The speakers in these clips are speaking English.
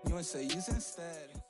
You want to say use instead.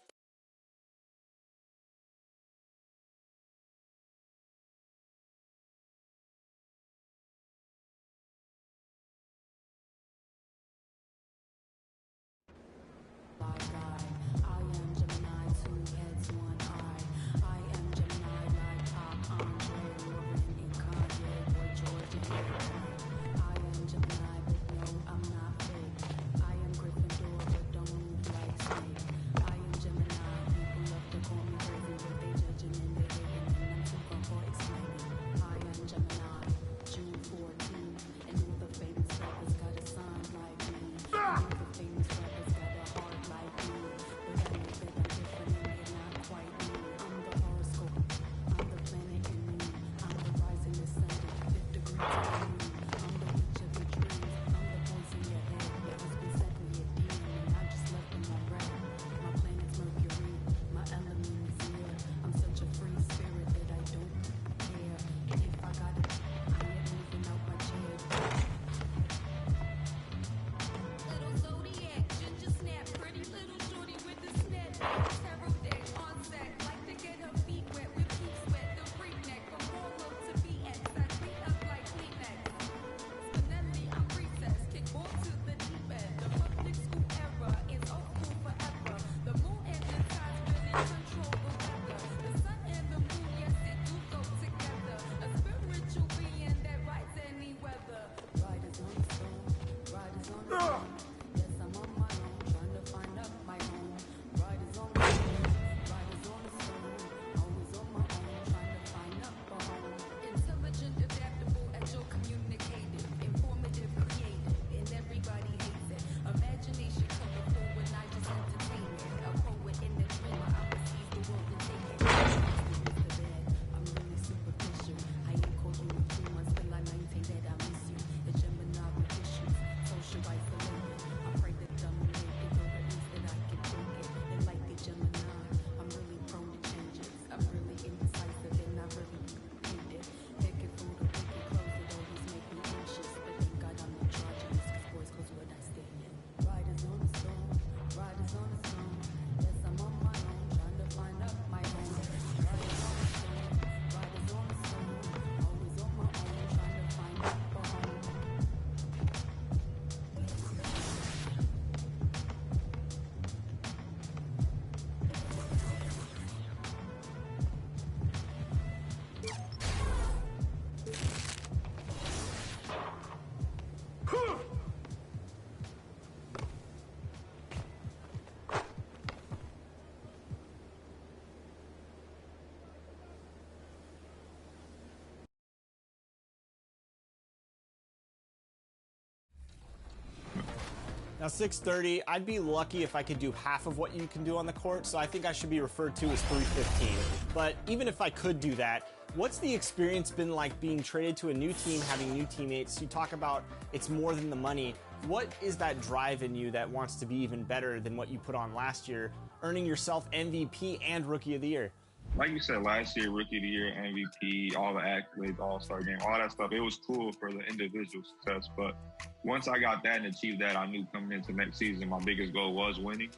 Now 6:30, I'd be lucky if I could do half of what you can do on the court, so I think I should be referred to as 315. But even if I could do that, what's the experience been like being traded to a new team, having new teammates? You talk about it's more than the money. What is that drive in you that wants to be even better than what you put on last year, earning yourself MVP and Rookie of the Year? Like you said, last year, Rookie of the Year, MVP, all the accolades, All-Star game, all that stuff, it was cool for the individual success. But once I got that and achieved that, I knew coming into next season, my biggest goal was winning.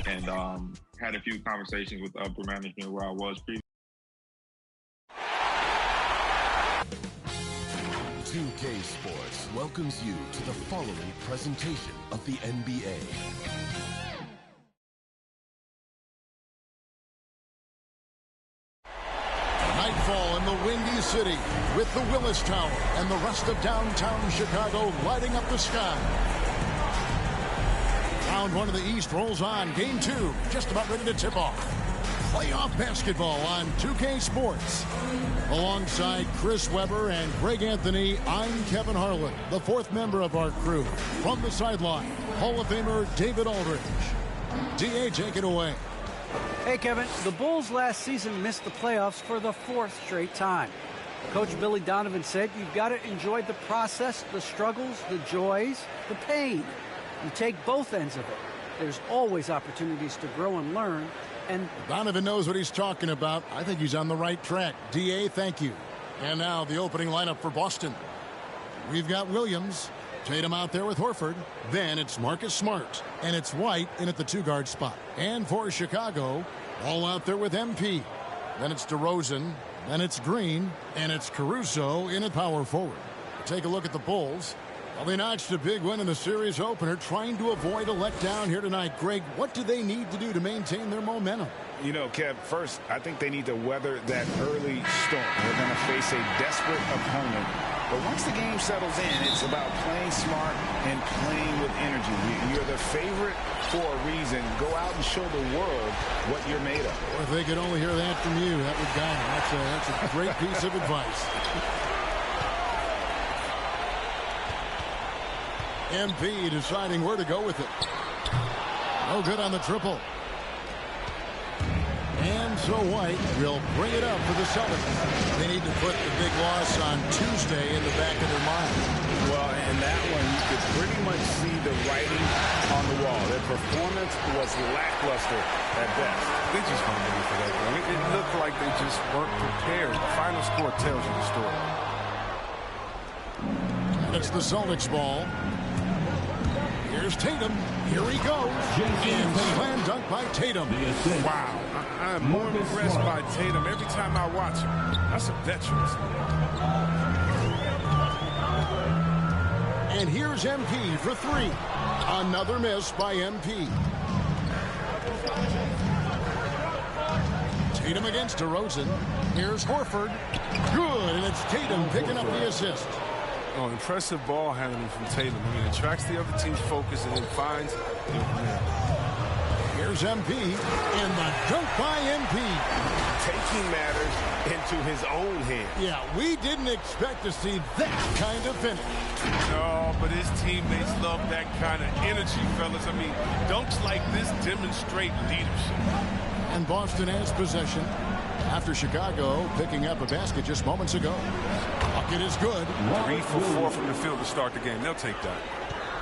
And had a few conversations with the upper management where I was previously. 2K Sports welcomes you to the following presentation of the NBA. Nightfall in the Windy City with the Willis Tower and the rest of downtown Chicago lighting up the sky. Round one of the East rolls on. Game two just about ready to tip off. Playoff basketball on 2K Sports. Alongside Chris Webber and Greg Anthony, I'm Kevin Harlan, the fourth member of our crew. From the sideline, Hall of Famer David Aldridge. DA, take it away. Hey, Kevin. The Bulls last season missed the playoffs for the fourth straight time. Coach Billy Donovan said you've got to enjoy the process, the struggles, the joys, the pain. You take both ends of it. There's always opportunities to grow and learn. And Donovan knows what he's talking about. I think he's on the right track. DA, thank you. And now the opening lineup for Boston. We've got Williams, Tatum out there with Horford. Then it's Marcus Smart. And it's White in at the 2-guard spot. And for Chicago, all out there with MP. Then it's DeRozan. Then it's Green. And it's Caruso in at power forward. Take a look at the Bulls. Well, they notched a big win in the series opener, trying to avoid a letdown here tonight. Greg, what do they need to do to maintain their momentum? You know, Kev, first, I think they need to weather that early storm. They're going to face a desperate opponent. But once the game settles in, it's about playing smart and playing with energy. You're the favorite for a reason. Go out and show the world what you're made of. Or if they could only hear that from you, that would guide them. That's a great piece of advice. MP deciding where to go with it. No good on the triple. And so White will bring it up for the Celtics. They need to put the big loss on Tuesday in the back of their mind. Well, in that one, you could pretty much see the writing on the wall. Their performance was lackluster at best. They just weren't ready for that game. It looked like they just weren't prepared. The final score tells you the story. It's the Celtics ball. Here's Tatum. Here he goes. And slam dunk by Tatum. Wow. I'm more impressed by Tatum every time I watch him. That's a veteran. And here's MP for 3. Another miss by MP. Tatum against DeRozan. Here's Horford. Good, and it's Tatum picking up the assist. Oh, impressive ball handling from Tatum. I mean, attracts the other team's focus and then finds the open man. Here's MP, and the dunk by MP. Taking matters into his own hands. Yeah, we didn't expect to see that kind of finish. No, but his teammates love that kind of energy, fellas. I mean, dunks like this demonstrate leadership. And Boston has possession after Chicago picking up a basket just moments ago. Bucket is good. 3 for 4 from the field to start the game. They'll take that.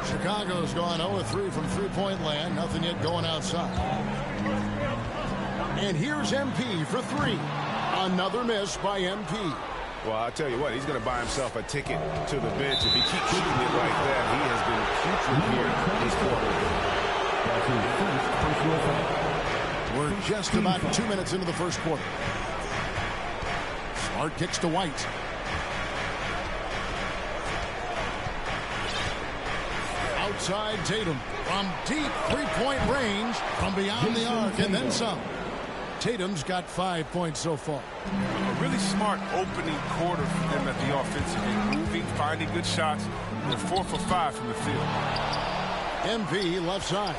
Chicago's gone 0-3 from three-point land. Nothing yet going outside. And here's MP for 3. Another miss by MP. Well, I'll tell you what, he's going to buy himself a ticket to the bench. If he keeps shooting it like that, he has been putrid here this quarter. We're just about 2 minutes into the first quarter. Smart kicks to White. Outside Tatum from deep three-point range, from beyond the arc, and then some. Tatum's got 5 points so far. A really smart opening quarter for them at the offensive end. Moving, finding good shots. They're 4 for 5 from the field. MP left side.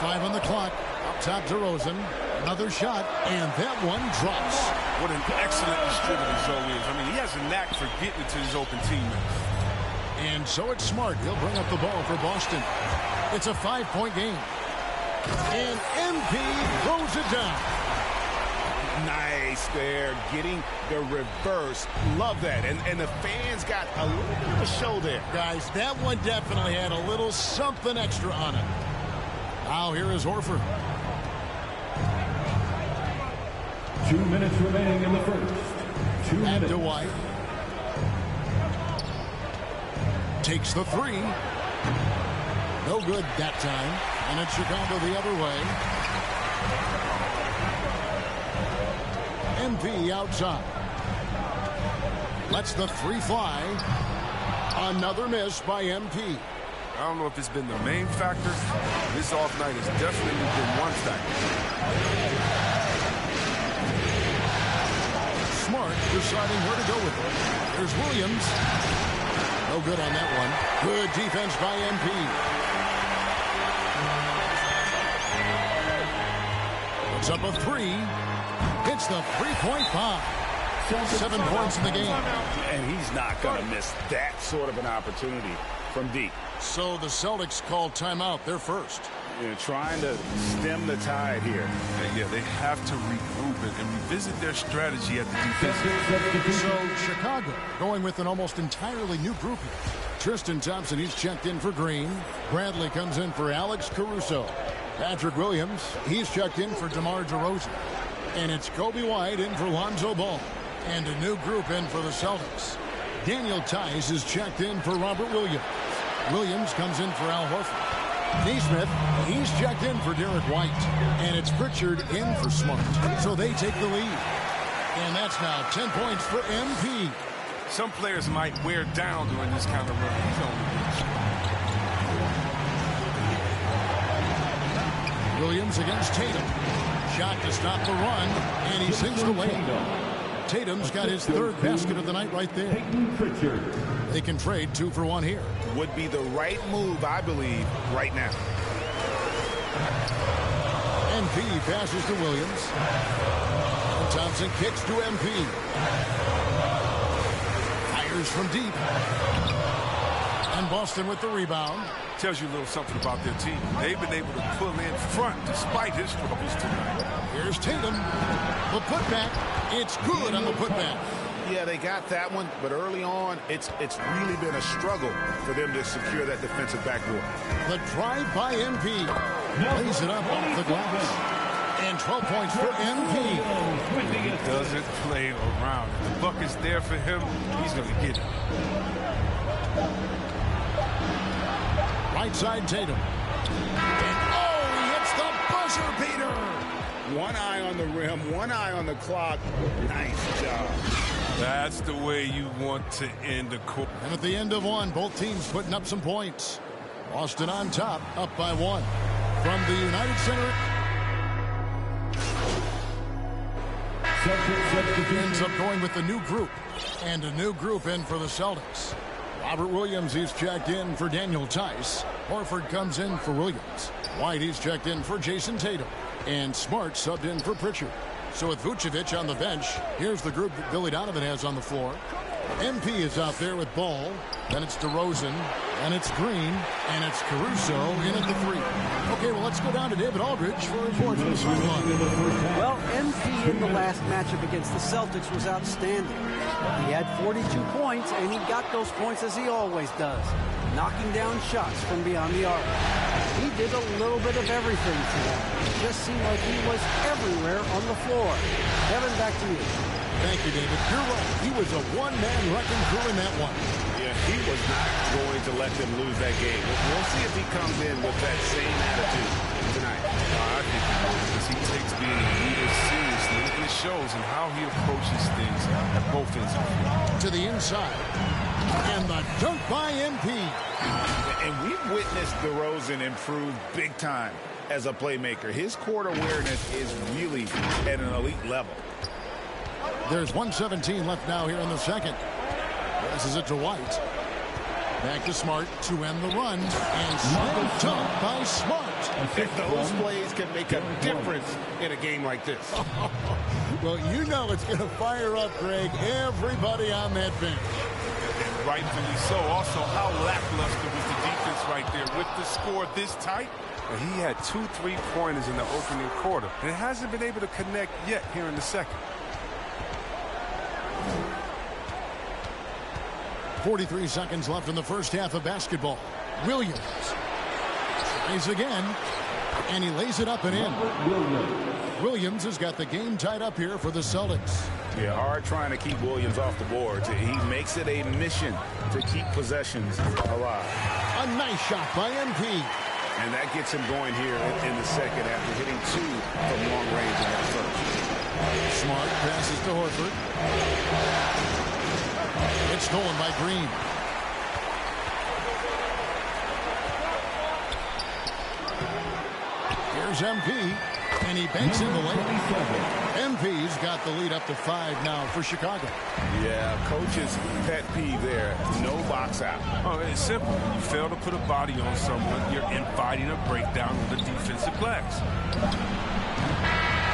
Five on the clock. Up top DeRozan. Another shot, and that one drops. What an excellent distributor Zoe is. I mean, he has a knack for getting it to his open teammates. And so it's Smart. He'll bring up the ball for Boston. It's a 5-point game. And MP throws it down. Nice there, getting the reverse. Love that. And the fans got a little bit of a show there. Guys, that one definitely had a little something extra on it. Now here is Horford. 2 minutes remaining in the first. 2 minutes. To White. Takes the 3. No good that time. And it's Chicago the other way. MP outside. Lets the 3 fly. Another miss by MP. I don't know if it's been the main factor. This off night has definitely been one factor. Smart deciding where to go with it. There's Williams. No good on that one. Good defense by MP. Puts up a 3. Hits the 3.5. 7 points in the game. And he's not going to miss that sort of an opportunity from deep. So the Celtics called timeout. They're first. Trying to stem the tide here. Yeah, they have to regroup it and revisit their strategy at the defensive. So Chicago going with an almost entirely new group here. Tristan Thompson, he's checked in for Green. Bradley comes in for Alex Caruso. Patrick Williams, he's checked in for DeMar DeRozan. And it's Kobe White in for Lonzo Ball. And a new group in for the Celtics. Daniel Tice is checked in for Robert Williams. Williams comes in for Al Horford. Neesmith, he's checked in for Derek White. And it's Pritchard in for Smart. So they take the lead. And that's now 10 points for MP. Some players might wear down during this kind of run. He's on the bench. Williams against Tatum. Shot to stop the run, and he sinks the layup. Tatum's got his third basket of the night right there. They can trade 2 for 1 here. Would be the right move, I believe, right now. MP passes to Williams. And Thompson kicks to MP. Fires from deep. And Boston with the rebound. Tells you a little something about their team. They've been able to pull in front despite his struggles tonight. Here's Tatum. The putback. It's good on the putback. Yeah, they got that one, but early on, it's really been a struggle for them to secure that defensive backboard. The drive by MP. Lays it up off the glass. And 12 points for MP. He doesn't play around. If the bucket's there for him, he's going to get it. Right side Tatum. And he hits the buzzer beater. One eye on the rim, one eye on the clock. Nice job. That's the way you want to end the quarter. And at the end of one, both teams putting up some points. Boston on top, up by 1. From the United Center. Ends up going with the new group. And a new group in for the Celtics. Robert Williams, he's checked in for Daniel Tice. Horford comes in for Williams. White, he's checked in for Jason Tatum. And Smart subbed in for Pritchard. So with Vucevic on the bench, here's the group that Billy Donovan has on the floor. MP is out there with Ball. Then it's DeRozan. And it's Green. And it's Caruso in at the 3. Okay, well, let's go down to David Aldridge for a report from the sideline. Well, MP in the last matchup against the Celtics was outstanding. He had 42 points, and he got those points as he always does, knocking down shots from beyond the arc. He did a little bit of everything today. It just seemed like he was everywhere on the floor. Kevin, back to you. Thank you, David. You're right. He was a one-man wrecking crew in that one. Yeah, he was not going to let them lose that game. We'll see if he comes in with that same attitude tonight. I think he will, because he takes being a leader seriously, and it shows in how he approaches things at both ends of the field. To the inside. And the dunk by MP. And we've witnessed DeRozan improve big time as a playmaker. His court awareness is really at an elite level. There's 1:17 left now here in the second. Passes it to White. Back to Smart to end the run. And slam dunk by Smart. And those plays can make a difference in a game like this. Well, you know it's going to fire up, Greg, everybody on that bench. And rightfully so. Also, how lackluster was the defense right there with the score this tight? Well, he had 2 3-pointers in the opening quarter, and it hasn't been able to connect yet here in the second. 43 seconds left in the first half of basketball. Williams tries again, and he lays it up and in. Williams has got the game tied up here for the Celtics. Yeah, hard trying to keep Williams off the board. He makes it a mission to keep possessions alive. A nice shot by MP. And that gets him going here in the second after hitting 2 from long range in that first. Smart passes to Horford. It's stolen by Green. Here's MP, and he banks in the lane. MP's got the lead up to 5 now for Chicago. Yeah, coach's pet peeve there. No box out. Oh, it's simple. You fail to put a body on someone, you're inviting a breakdown on the defensive glass.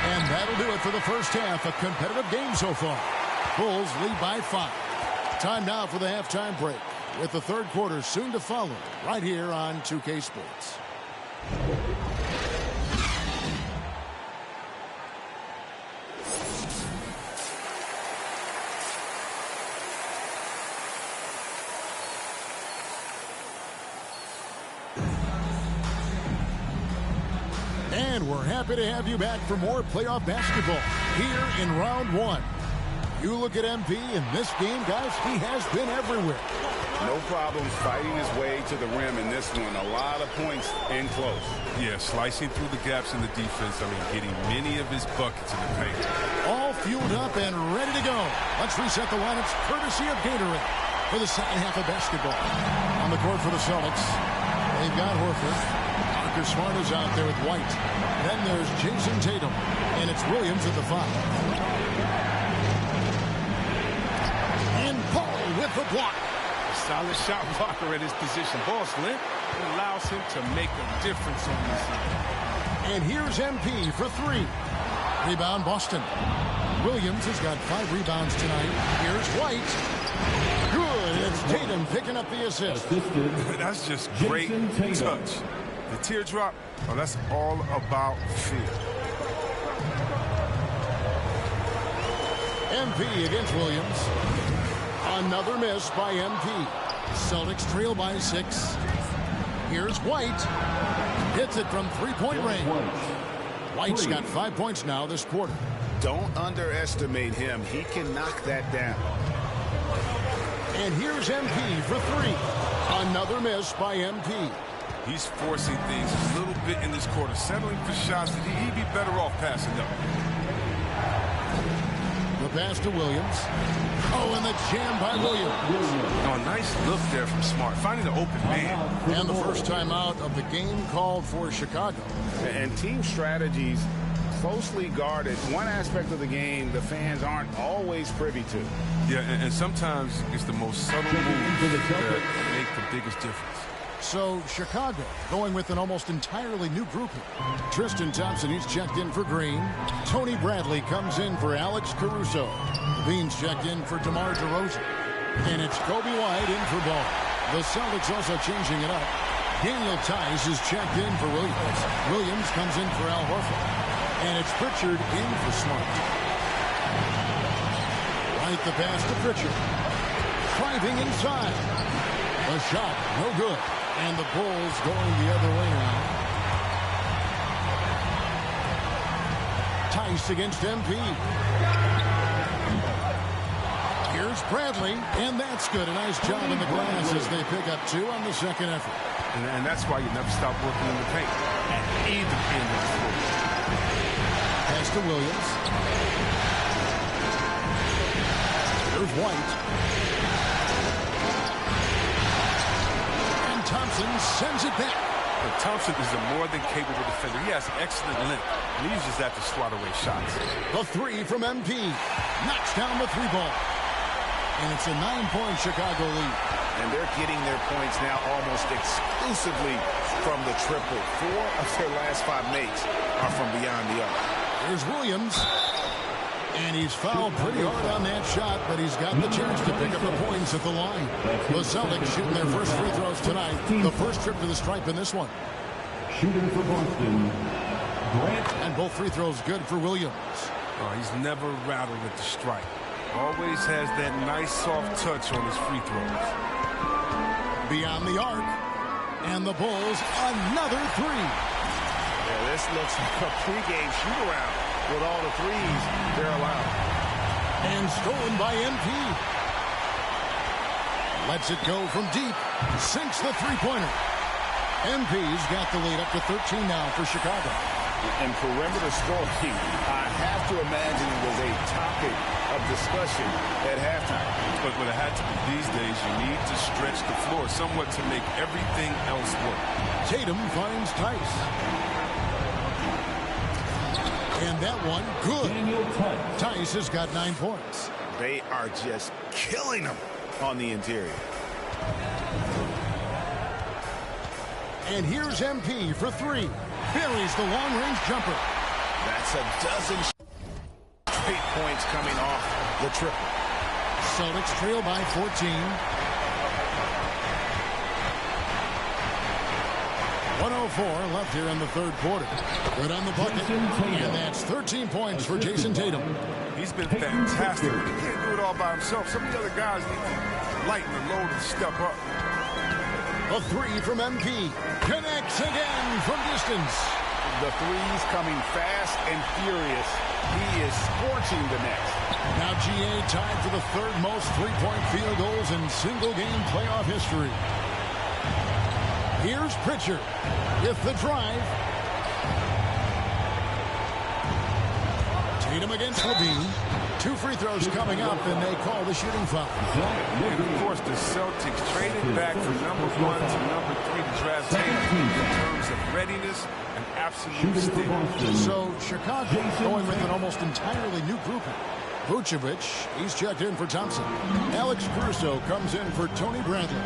And that'll do it for the first half. A competitive game so far. Bulls lead by 5. Time now for the halftime break, with the third quarter soon to follow, right here on 2K Sports. And we're happy to have you back for more playoff basketball here in round 1. You look at MP in this game, guys, he has been everywhere. No problems fighting his way to the rim in this one. A lot of points in close. Yeah, slicing through the gaps in the defense. I mean, getting many of his buckets in the paint. All fueled up and ready to go. Let's reset the lineups courtesy of Gatorade for the second half of basketball. On the court for the Celtics, they've got Horford. Marcus Smart is out there with White. Then there's Jason Tatum, and it's Williams at the 5. And Paul with the block. Solid shot blocker at his position. Ball's limp. It allows him to make a difference on this end. And here's MP for 3. Rebound Boston. Williams has got 5 rebounds tonight. Here's White. Good. It's Tatum picking up the assist. That's just great touch. The teardrop, well, that's all about feel. MP against Williams. Another miss by MP. Celtics trail by 6. Here's White. Hits it from 3-point range. White's got 5 points now this quarter. Don't underestimate him. He can knock that down. And here's MP for 3. Another miss by MP. He's forcing things a little bit in this quarter, settling for shots that he'd be better off passing up. The pass to Williams. Oh, and the jam by Williams. Oh, nice look there from Smart, finding the open man. And the first time out of the game called for Chicago. And team strategies closely guarded. One aspect of the game the fans aren't always privy to. Yeah, and sometimes it's the most subtle moves that make the biggest difference. So Chicago going with an almost entirely new grouping. Tristan Thompson, he's checked in for Green. Tony Bradley comes in for Alex Caruso. Beans checked in for DeMar DeRozan. And it's Kobe White in for Ball. The Celtics also changing it up. Daniel Tice is checked in for Williams. Williams comes in for Al Horford. And it's Pritchard in for Smart. Right the pass to Pritchard. Driving inside. The shot, no good. And the Bulls going the other way now. Tice against MP. Here's Bradley, and that's good. A nice job in the glass as they pick up 2 on the second effort. And that's why you never stop working in the paint at either end of the floor. Pass to Williams. Here's White. Thompson sends it back. But Thompson is a more than capable defender. He has excellent length, and he uses that to swat away shots. The 3 from MP. Knocks down the 3-ball. And it's a 9-point Chicago lead. And they're getting their points now almost exclusively from the triple. 4 of their last 5 makes are from beyond the arc. Here's Williams. And he's fouled pretty hard on that shot, but he's got the chance to pick up the points at the line. The Celtics shooting their first free throws tonight. The first trip to the stripe in this one. Shooting for Boston, Grant. And both free throws good for Williams. Oh, he's never rattled at the stripe. Always has that nice soft touch on his free throws. Beyond the arc. And the Bulls, another 3. Yeah, this looks like a pregame shoot-around. With all the threes they're allowed. And stolen by MP. Lets it go from deep. Sinks the 3-pointer. MP's got the lead up to 13 now for Chicago. And perimeter scoring, I have to imagine it was a topic of discussion at halftime. But what it had to be these days, you need to stretch the floor somewhat to make everything else work. Tatum finds Tice. And that one, good. Tice has got 9 points. They are just killing them on the interior. And here's MP for 3. Buries the long-range jumper. That's a dozen straight points coming off the triple. Celtics trail by 14. 104 left here in the third quarter. Good on the bucket. And that's 13 points for Jason Tatum. He's been fantastic. He can't do it all by himself. Some of the other guys need to lighten the load and step up. A 3 from MP. Connects again from distance. The threes coming fast and furious. He is scorching the nets. Now GA tied for the third most three-point field goals in single-game playoff history. Here's Pritchard with the drive. Tatum against Levine. 2 free throws coming up, and they call the shooting foul. And, of course, the Celtics traded back from number 1 to number 3 to draft Tatum in terms of readiness and absolute sting. So Chicago going with an almost entirely new grouping. Vucevic, he's checked in for Thompson. Alex Caruso comes in for Tony Bradley.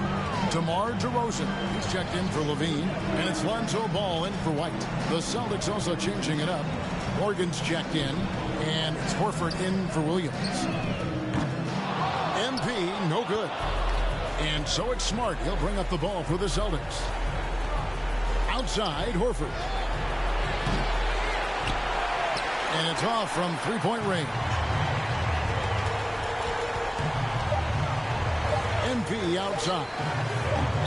DeMar DeRozan, he's checked in for Levine. And it's Lonzo Ball in for White. The Celtics also changing it up. Morgan's checked in. And it's Horford in for Williams. MP, no good. And so it's Smart. He'll bring up the ball for the Celtics. Outside, Horford. And it's off from three-point range. MP outside.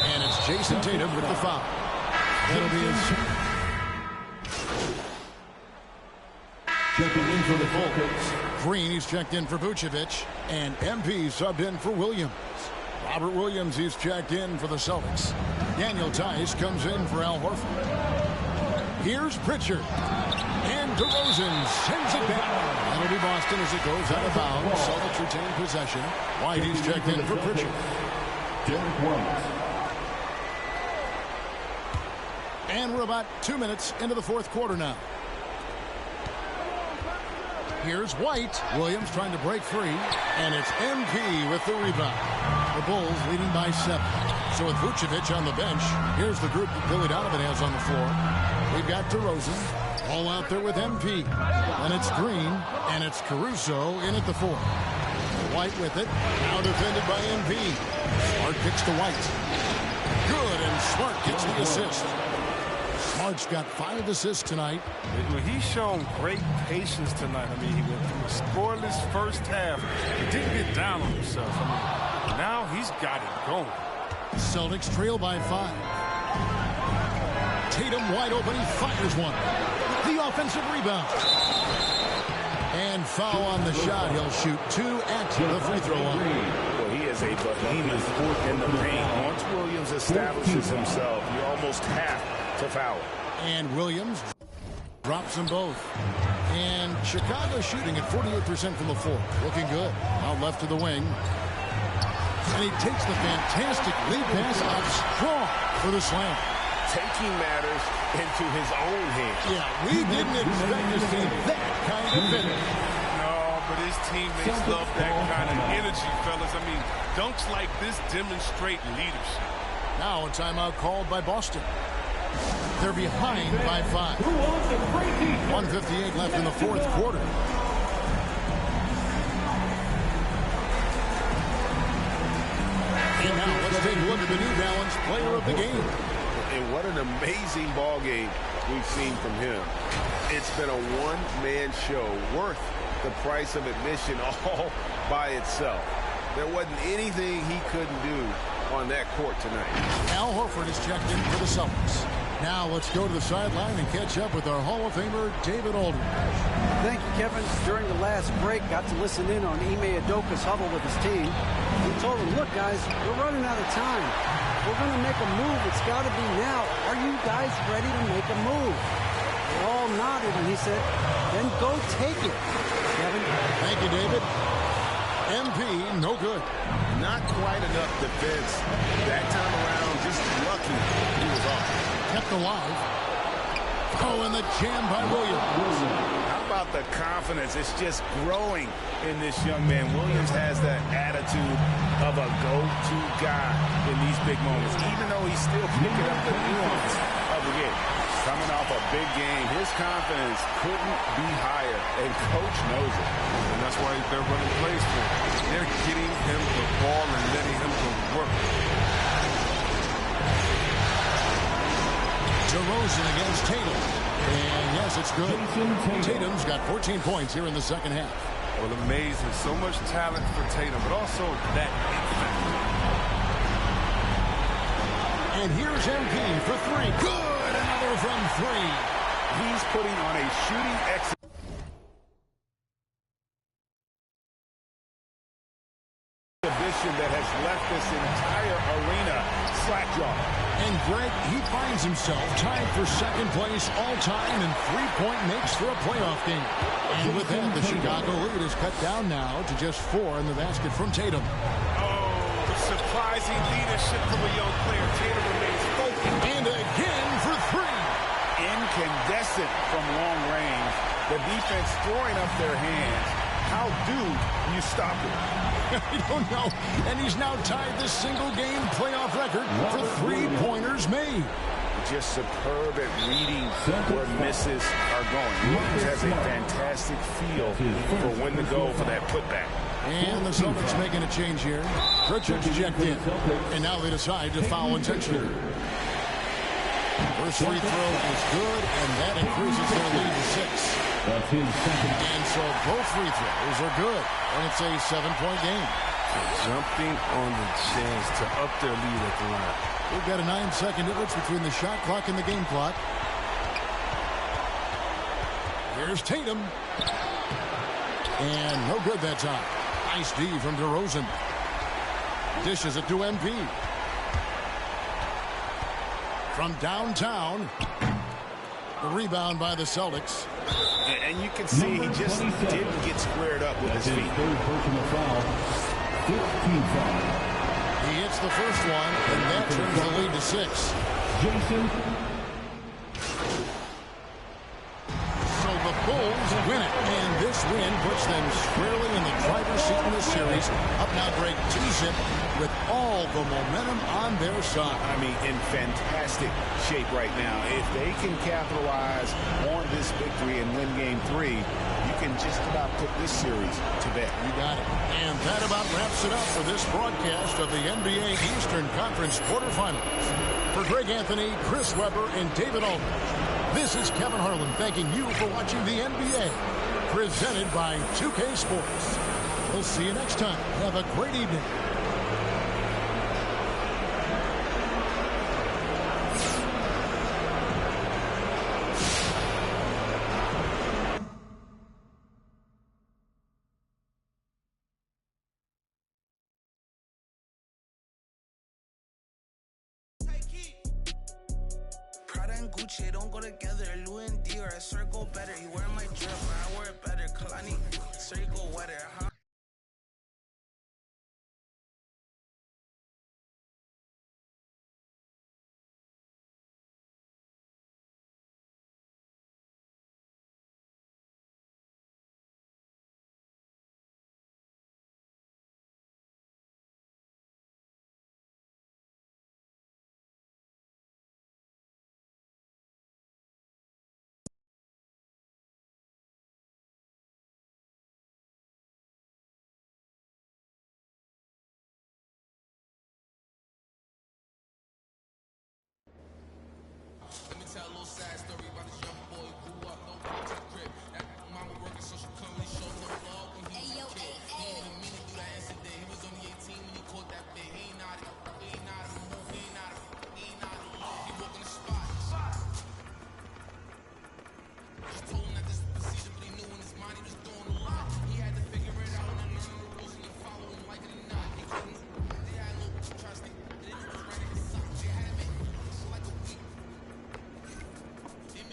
And it's Jason Tatum with the foul. It'll be his... Checking in for the Celtics. Green, he's checked in for Vucevic. And MP subbed in for Williams. Robert Williams, he's checked in for the Celtics. Daniel Tice comes in for Al Horford. Here's Pritchard. And DeRozan sends it back. That'll be Boston as it goes out of bounds. Celtics retain possession. White, he's checked in for Pritchard. Derek White. And we're about 2 minutes into the fourth quarter now. Here's White. Williams trying to break free. And it's MP with the rebound. The Bulls leading by 7. So with Vucevic on the bench, here's the group that Billy Donovan has on the floor. We've got DeRozan. All out there with MP. And it's Green. And it's Caruso in at the 4. White with it. Now defended by MP. Smart kicks to White. Good, and Smart gets the assist. Smart's got 5 assists tonight. He's shown great patience tonight. I mean, he went through a scoreless first half. He didn't get down on himself. I mean, now he's got it going. Celtics trail by 5. Tatum wide open. He fires one. The offensive rebound. And foul on the shot. He'll shoot 2 at the free throw line. Well, he is a behemoth in the paint. Once Williams establishes himself, you almost have to foul. And Williams drops them both. And Chicago shooting at 48% from the floor. Looking good. Out left to the wing. And he takes the fantastic lead pass out strong for the slam. Taking matters into his own hands. Yeah, we didn't expect to see that kind of finish. No, but his teammates love that kind of energy, fellas. I mean, dunks like this demonstrate leadership. Now a timeout called by Boston. They're behind by 5. 1:58 left in the fourth quarter. And now let's take a look at the New Balance player of the game. And what an amazing ball game we've seen from him. It's been a one-man show worth the price of admission all by itself. There wasn't anything he couldn't do on that court tonight. Al Horford is checked in for the Celtics. Now let's go to the sideline and catch up with our Hall of Famer, David Aldridge. Thank you, Kevin. During the last break, got to listen in on Ime Udoka's huddle with his team. He told them, look, guys, we're running out of time. We're going to make a move. It's got to be now. Are you guys ready to make a move? They all nodded, and he said, then go take it, Kevin. Thank you, David. MP, no good. Not quite enough defense. That time around, just lucky he was off. Kept alive. Oh, and the jam by Williams. How about the confidence? It's just growing in this young man. Williams has that attitude of a go-to guy in these big moments, even though he's still picking up the nuance of the game. Coming off a big game, his confidence couldn't be higher, and Coach knows it. And that's why they're running plays for him. They're getting him the ball and letting him go work. DeRozan against Tatum. And yes, it's good. Tatum's got 14 points here in the second half. Well, amazing. So much talent for Tatum, but also that impact. And here's MP for 3. Good! Another from 3. He's putting on a shooting exhibition that has left this entire arena slack-jawed. And Greg, he finds himself tied for second place all-time in three-point makes for a playoff game. And with that, the Chicago lead is cut down now to just 4 in the basket from Tatum. Oh, the surprising leadership from a young player. Tatum remains focused. And again for 3. Incandescent from long range. The defense throwing up their hands. How do you stop it? I don't know. And he's now tied the single-game playoff record for three-pointers made. Just superb at reading where misses are going. Williams has a fantastic feel for when to go for that putback. And the Celtics making a change here. Pritchard's checked in. And now they decide to foul intentionally. First free throw is good, and that increases their lead to 6. That's his second. And so both free throws are good, and it's a 7-point game. Jumping on the chance to up their lead at the line. We've got a 9-second difference between the shot clock and the game clock. Here's Tatum. And no good that time. Nice D from DeRozan. Dishes it to MP. From downtown. The rebound by the Celtics. And you can see he just didn't get squared up with his feet. Third personal foul. 15 foul. He hits the first one, and that turns the lead to 6. Jason. So the Bulls win it, and this win puts them squarely in the driver's seat in this series. Up now, Greg, 2-zip with all the momentum on their side. I mean, in fantastic shape right now. If they can capitalize on this victory and win Game 3, you can just about put this series to bed. You got it. And that about wraps it up for this broadcast of the NBA Eastern Conference quarterfinals. For Greg Anthony, Chris Webber, and David Aldridge, this is Kevin Harlan thanking you for watching the NBA, presented by 2K Sports. We'll see you next time. Have a great evening. Gucci don't go together. Louis and Dior, circle better. You wear my drip, but I wear it better. Kalani, circle wetter, huh? Let me tell a little sad story about this young boy who grew up, no phone to the crib. That mama working so she couldn't really show no love when he was a kid. He didn't mean to do that incident. He was only 18 when he caught that bit. He ain't out of he ain't out of the move. He ain't out of he woke in the spot. Just told him that this was procedure, but he knew in his mind he was doing a lot. He had to figure it out and learn the rules and follow him like it or not. He couldn't. They had a little trust. They didn't know it was right in his socks. They had him in like a week. They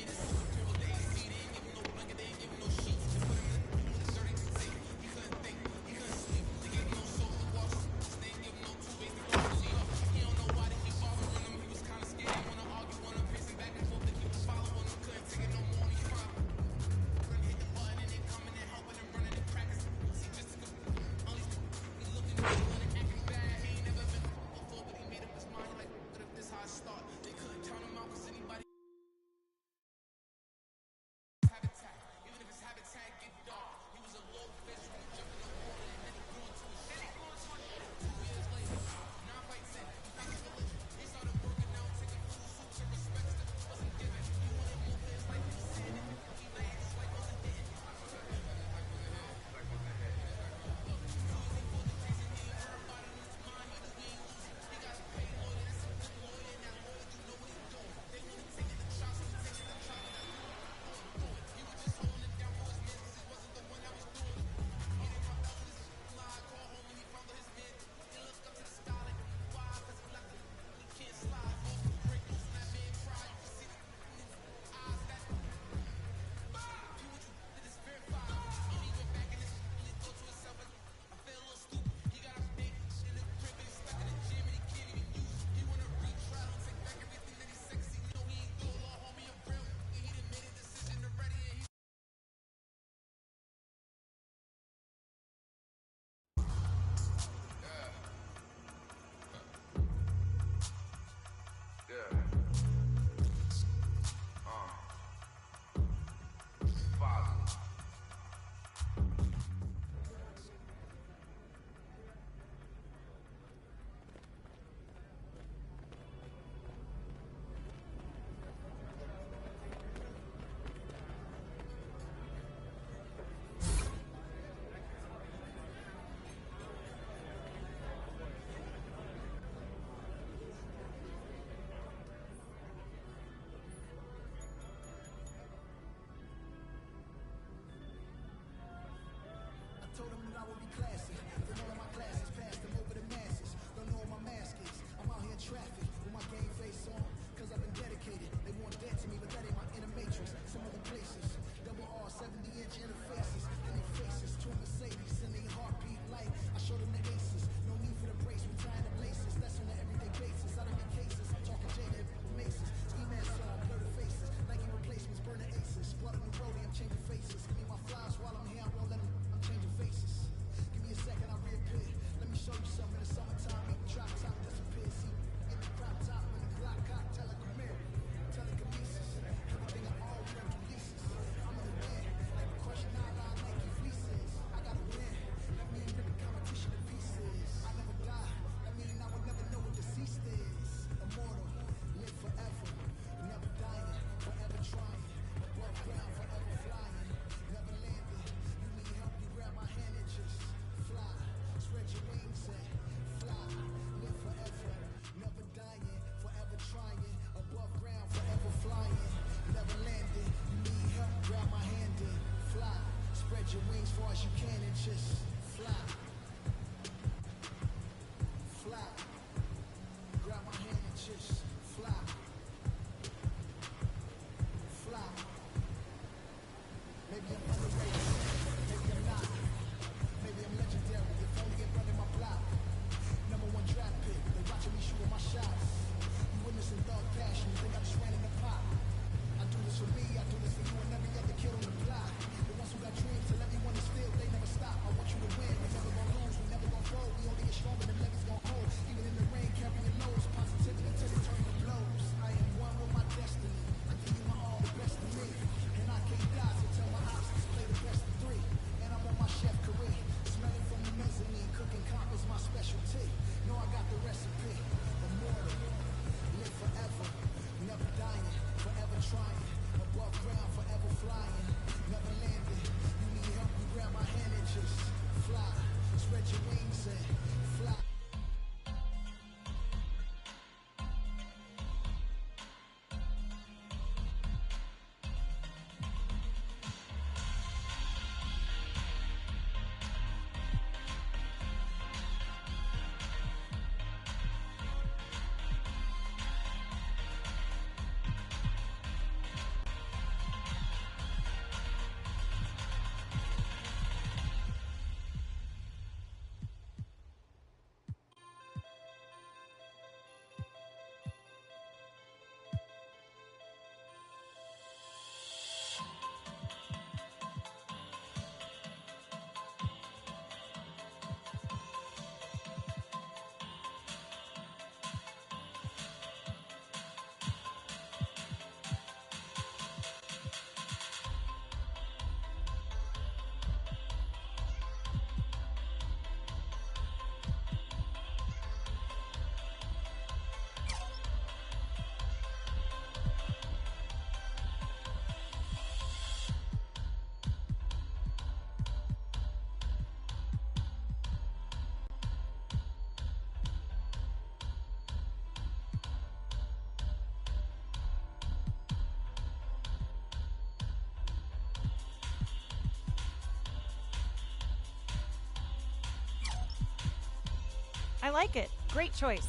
I like it. Great choice.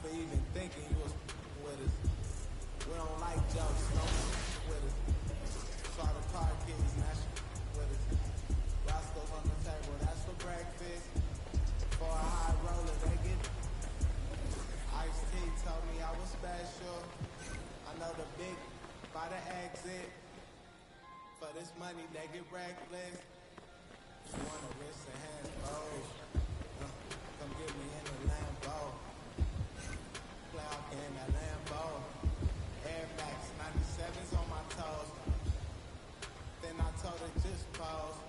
For even thinking you was with us. We don't like jokes, no with us. Saw the car keys, smash with us. Roscoe's on the table, that's for breakfast. For a high roller, they get Ice-T told me I was special. I know the big by the exit. For this money, they get reckless. You want a wrist and hands pose. Come get me in the Lambo. Cloud in that Lambo. Air Max 97s on my toes. Then I told her just pose.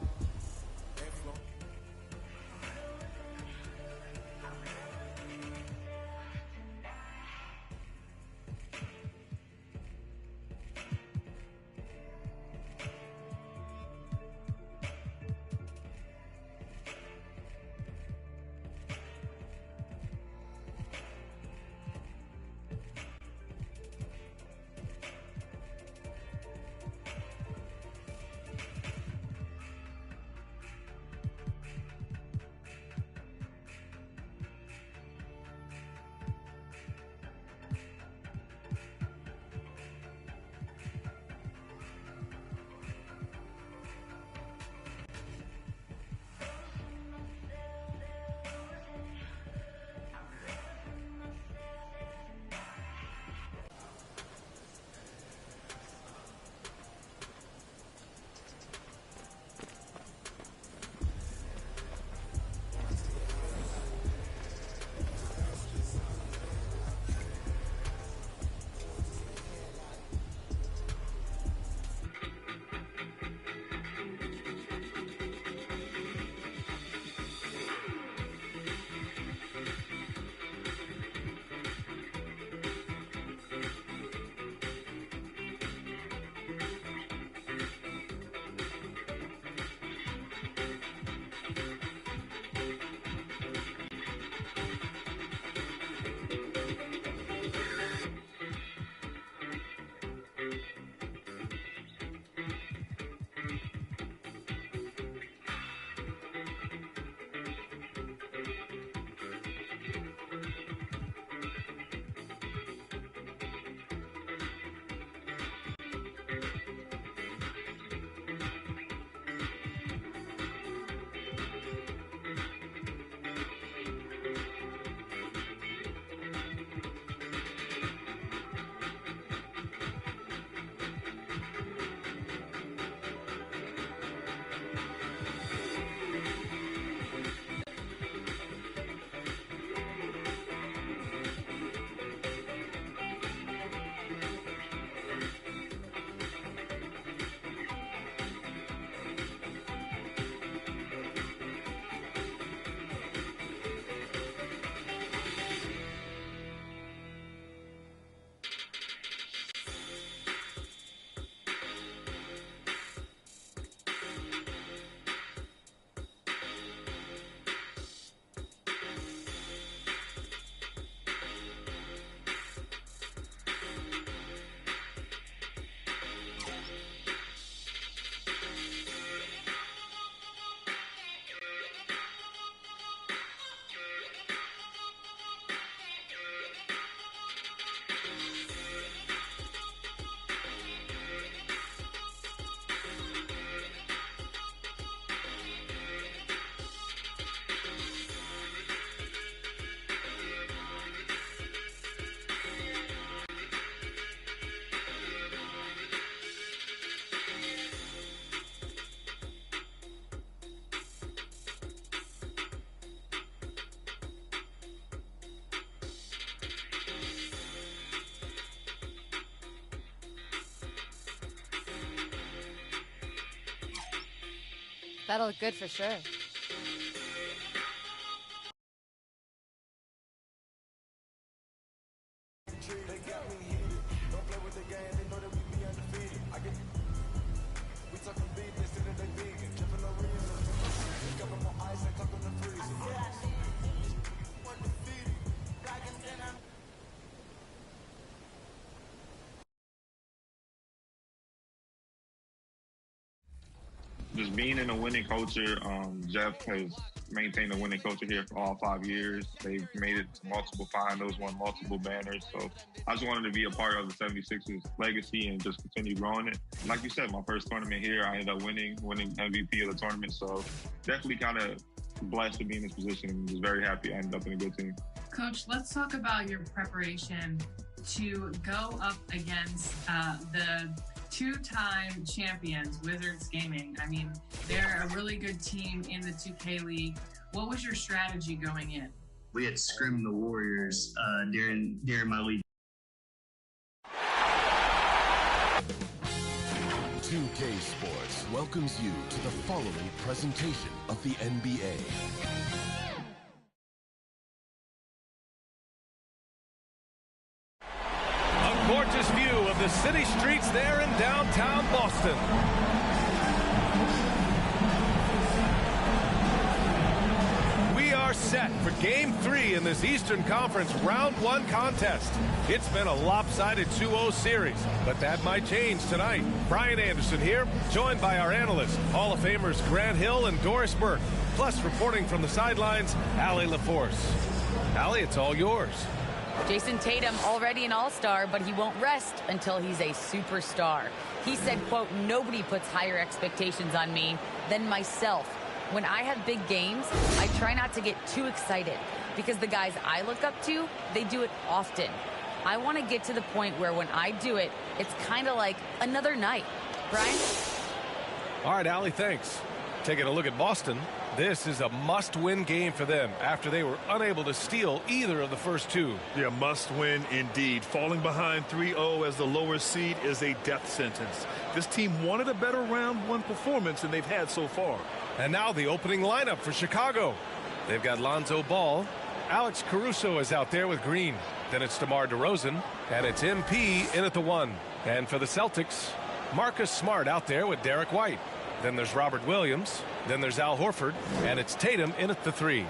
That'll look good for sure. Just being in a winning culture, Jeff has maintained a winning culture here for all 5 years. They've made it to multiple finals, won multiple banners. So I just wanted to be a part of the 76ers legacy and just continue growing it. Like you said, my first tournament here, I ended up winning MVP of the tournament. So definitely kind of blessed to be in this position and just very happy I ended up in a good team. Coach, let's talk about your preparation to go up against the two-time champions, Wizards Gaming. I mean, they're a really good team in the 2K League. What was your strategy going in? We had scrimmed the Warriors during my league. 2K Sports welcomes you to the following presentation of the NBA. A gorgeous view of the city streets there in downtown Boston. We are set for Game 3 in this Eastern Conference Round 1 contest. It's been a lopsided 2-0 series, but that might change tonight. Brian Anderson here, joined by our analysts, Hall of Famers Grant Hill and Doris Burke, plus reporting from the sidelines, Allie LaForce. Allie, it's all yours. Jason Tatum already an all-star, but he won't rest until he's a superstar. He said, quote, "Nobody puts higher expectations on me than myself. When I have big games, I try not to get too excited because the guys I look up to, they do it often. I want to get to the point where when I do it, it's kind of like another night." Brian? All right, Allie, thanks. Taking a look at Boston, this is a must-win game for them after they were unable to steal either of the first two. Yeah, must-win indeed. Falling behind 3-0 as the lower seed is a death sentence. This team wanted a better round 1 performance than they've had so far. And now the opening lineup for Chicago. They've got Lonzo Ball. Alex Caruso is out there with Green. Then it's DeMar DeRozan. And it's MP in at the 1. And for the Celtics, Marcus Smart out there with Derek White. Then there's Robert Williams. Then there's Al Horford. And it's Tatum in at the 3.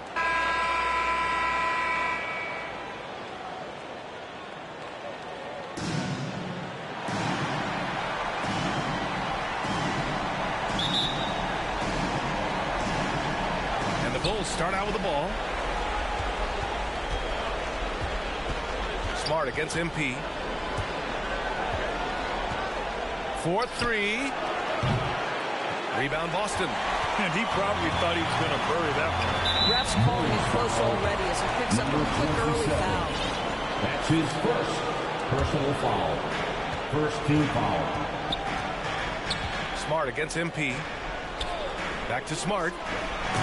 And the Bulls start out with the ball. Smart against MP. 4-3. Rebound Boston. And he probably thought he was going to bury that one. Ref's calling it close already as he picks up a quick early foul. That's his first personal foul. First team foul. Smart against MP. Back to Smart.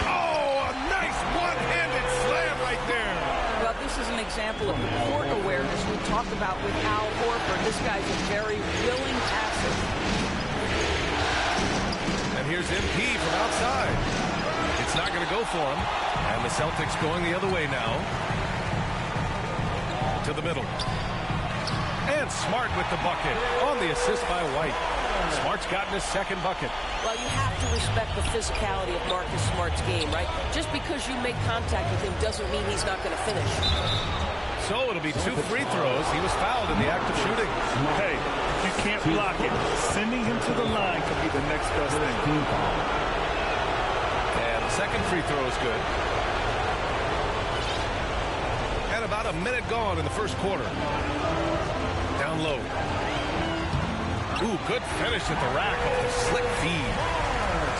Oh, a nice one-handed slam right there. Well, this is an example of the court awareness we talked about with Al Horford. This guy's a very willing passer. And here's MP from outside. It's not going to go for him. And the Celtics going the other way now. To the middle. And Smart with the bucket on the assist by White. Smart's gotten his second bucket. Well, you have to respect the physicality of Marcus Smart's game, right? Just because you make contact with him doesn't mean he's not going to finish. So it'll be 2 free throws. He was fouled in the act of shooting. Hey, you can't block it. Sending him to the line could be the next best thing. And the second free throw is good. And about a minute gone in the first quarter. Down low. Ooh, good finish at the rack off the slick feed.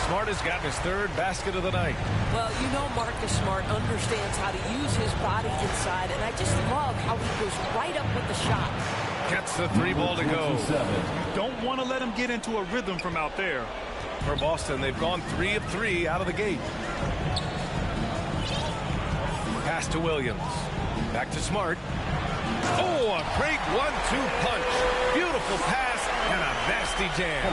Smart has gotten his third basket of the night. Well, you know Marcus Smart understands how to use his body inside, and I just love how he goes right up with the shot. Gets the 3 ball to go. Don't want to let him get into a rhythm from out there. For Boston, they've gone 3 of 3 out of the gate. Pass to Williams. Back to Smart. Oh, a great 1-2 punch. Beautiful pass And a nasty jam.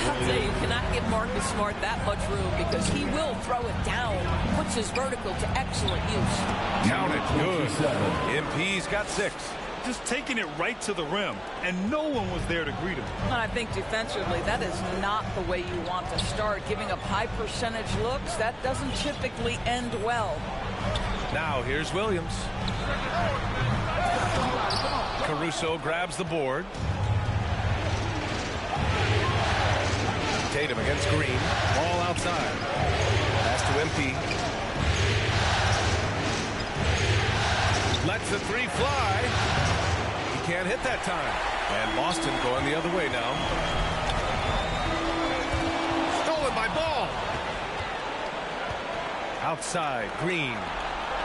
I'll tell you, you cannot give Marcus Smart that much room because he will throw it down. Puts his vertical to excellent use. Count it. Good. MP's got 6. Just taking it right to the rim, and no one was there to greet him. And I think defensively, that is not the way you want to start. Giving up high percentage looks, that doesn't typically end well. Now here's Williams. Caruso grabs the board. Tatum against Green. Ball outside. Pass to MP. Lets the 3 fly. He can't hit that time. And Boston going the other way now. Stolen by Ball. Outside, Green.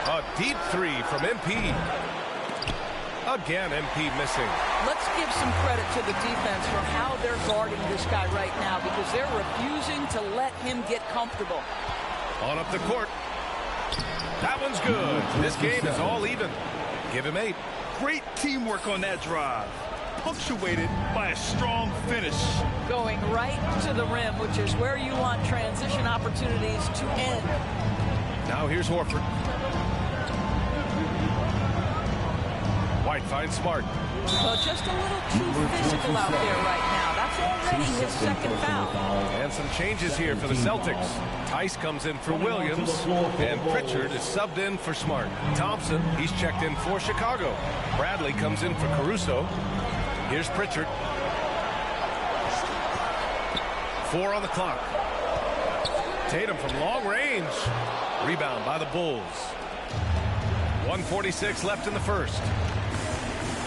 A deep 3 from MP. Again, MP missing. Let's give some credit to the defense for how they're guarding this guy right now because they're refusing to let him get comfortable. On up the court. That one's good. This game is all even. Give him 8. Great teamwork on that drive. Punctuated by a strong finish. Going right to the rim, which is where you want transition opportunities to end. Now here's Horford. White finds Smart. Well, just a little too physical out there right now. That's already his second foul. And some changes here for the Celtics. Tice comes in for Williams, and Pritchard is subbed in for Smart. Thompson, he's checked in for Chicago. Bradley comes in for Caruso. Here's Pritchard. 4 on the clock. Tatum from long range. Rebound by the Bulls. 1:46 left in the first.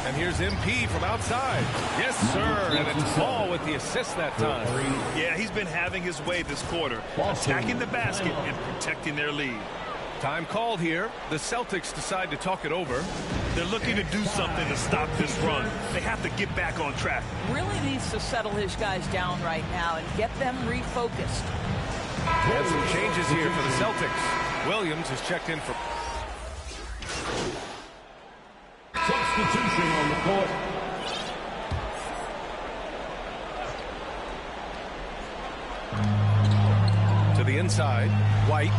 And here's MP from outside. Yes, sir. And it's Ball with the assist that time. Yeah, he's been having his way this quarter, attacking the basket and protecting their lead. Time called here. The Celtics decide to talk it over. They're looking to do something to stop this run. They have to get back on track. Really needs to settle his guys down right now and get them refocused. And some changes here for the Celtics. Williams is checked in for... Substitution on the court. To the inside, White.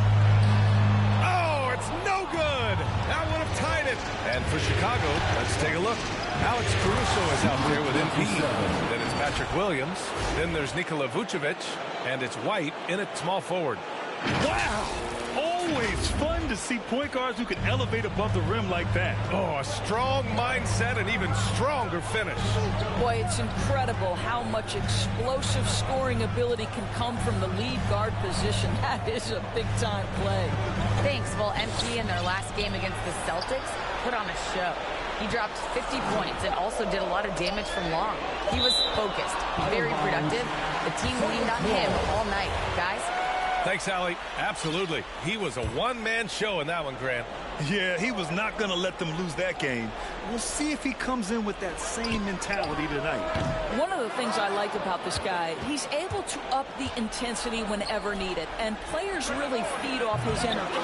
Oh, it's no good. That would have tied it. And for Chicago, let's take a look. Alex Caruso is out there with MP. Then it's Patrick Williams. Then there's Nikola Vucevic. And it's White in at small forward. Wow! Always fun to see point guards who can elevate above the rim like that. Oh, a strong mindset and even stronger finish. Boy, it's incredible how much explosive scoring ability can come from the lead guard position. That is a big-time play. Thanks. Well, MP in their last game against the Celtics put on a show. He dropped 50 points and also did a lot of damage from long. He was focused, very productive. The team leaned on him all night. Guys? Thanks, Allie. Absolutely. He was a one-man show in that one, Grant. Yeah, he was not going to let them lose that game. We'll see if he comes in with that same mentality tonight. One of the things I like about this guy, he's able to up the intensity whenever needed, and players really feed off his energy.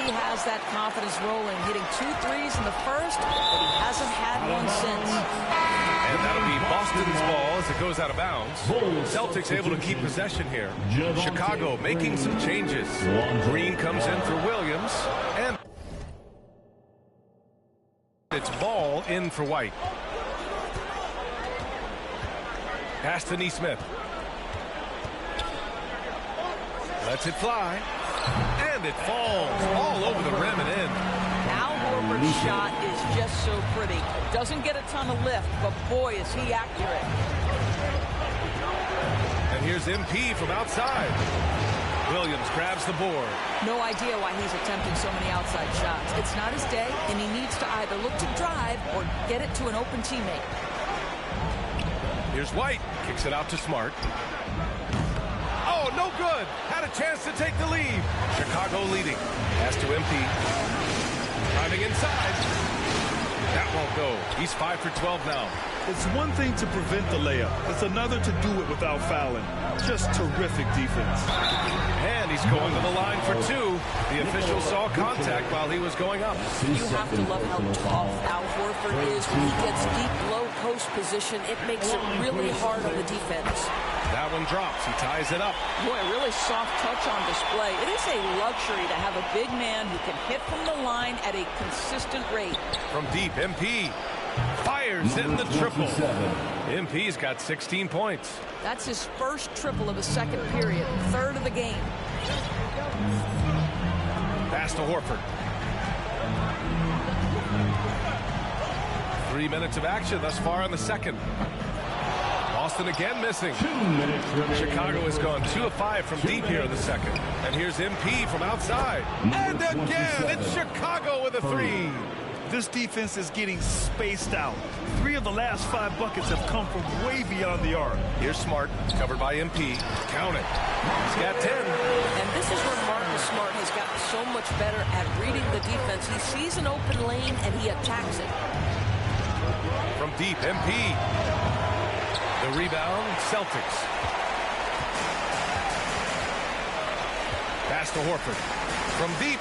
He has that confidence rolling, hitting 2 threes in the first, but he hasn't had one since. And that'll be Boston's ball as it goes out of bounds. Celtics able to keep possession here. Chicago making some changes. Green comes in for Williams, and it's Ball in for White. Pass to Nesmith. Lets it fly. And it falls all over the rim and in. Al Horford's shot is just so pretty. Doesn't get a ton of lift, but boy, is he accurate. And here's MP from outside. Williams grabs the board. No idea why he's attempting so many outside shots. It's not his day, and he needs to either look to drive or get it to an open teammate. Here's White. Kicks it out to Smart. Oh, no good. Had a chance to take the lead. Chicago leading. Pass to MP. Driving inside. That won't go. He's 5 for 12 now. It's one thing to prevent the layup. It's another to do it without fouling. Just terrific defense. And he's going to the line for two. The official saw contact while he was going up. You have to love how tough Al Horford is. When he gets deep, low post position, it makes it really hard on the defense. That one drops. He ties it up. Boy, a really soft touch on display. It is a luxury to have a big man who can hit from the line at a consistent rate. From deep, MP fires in the triple. MP's got 16 points. That's his first triple of the second period, third of the game. Pass to Horford. 3 minutes of action thus far in the second. Boston again missing. Chicago has gone 2 of 5 from deep here in the second. And here's MP from outside. And again, it's Chicago with a three. This defense is getting spaced out. 3 of the last 5 buckets have come from way beyond the arc. Here's Smart, covered by MP. Count it. He's got 10. And this is where Marcus Smart has gotten so much better at reading the defense. He sees an open lane and he attacks it. From deep, MP. The rebound, Celtics. Pass to Horford. From deep.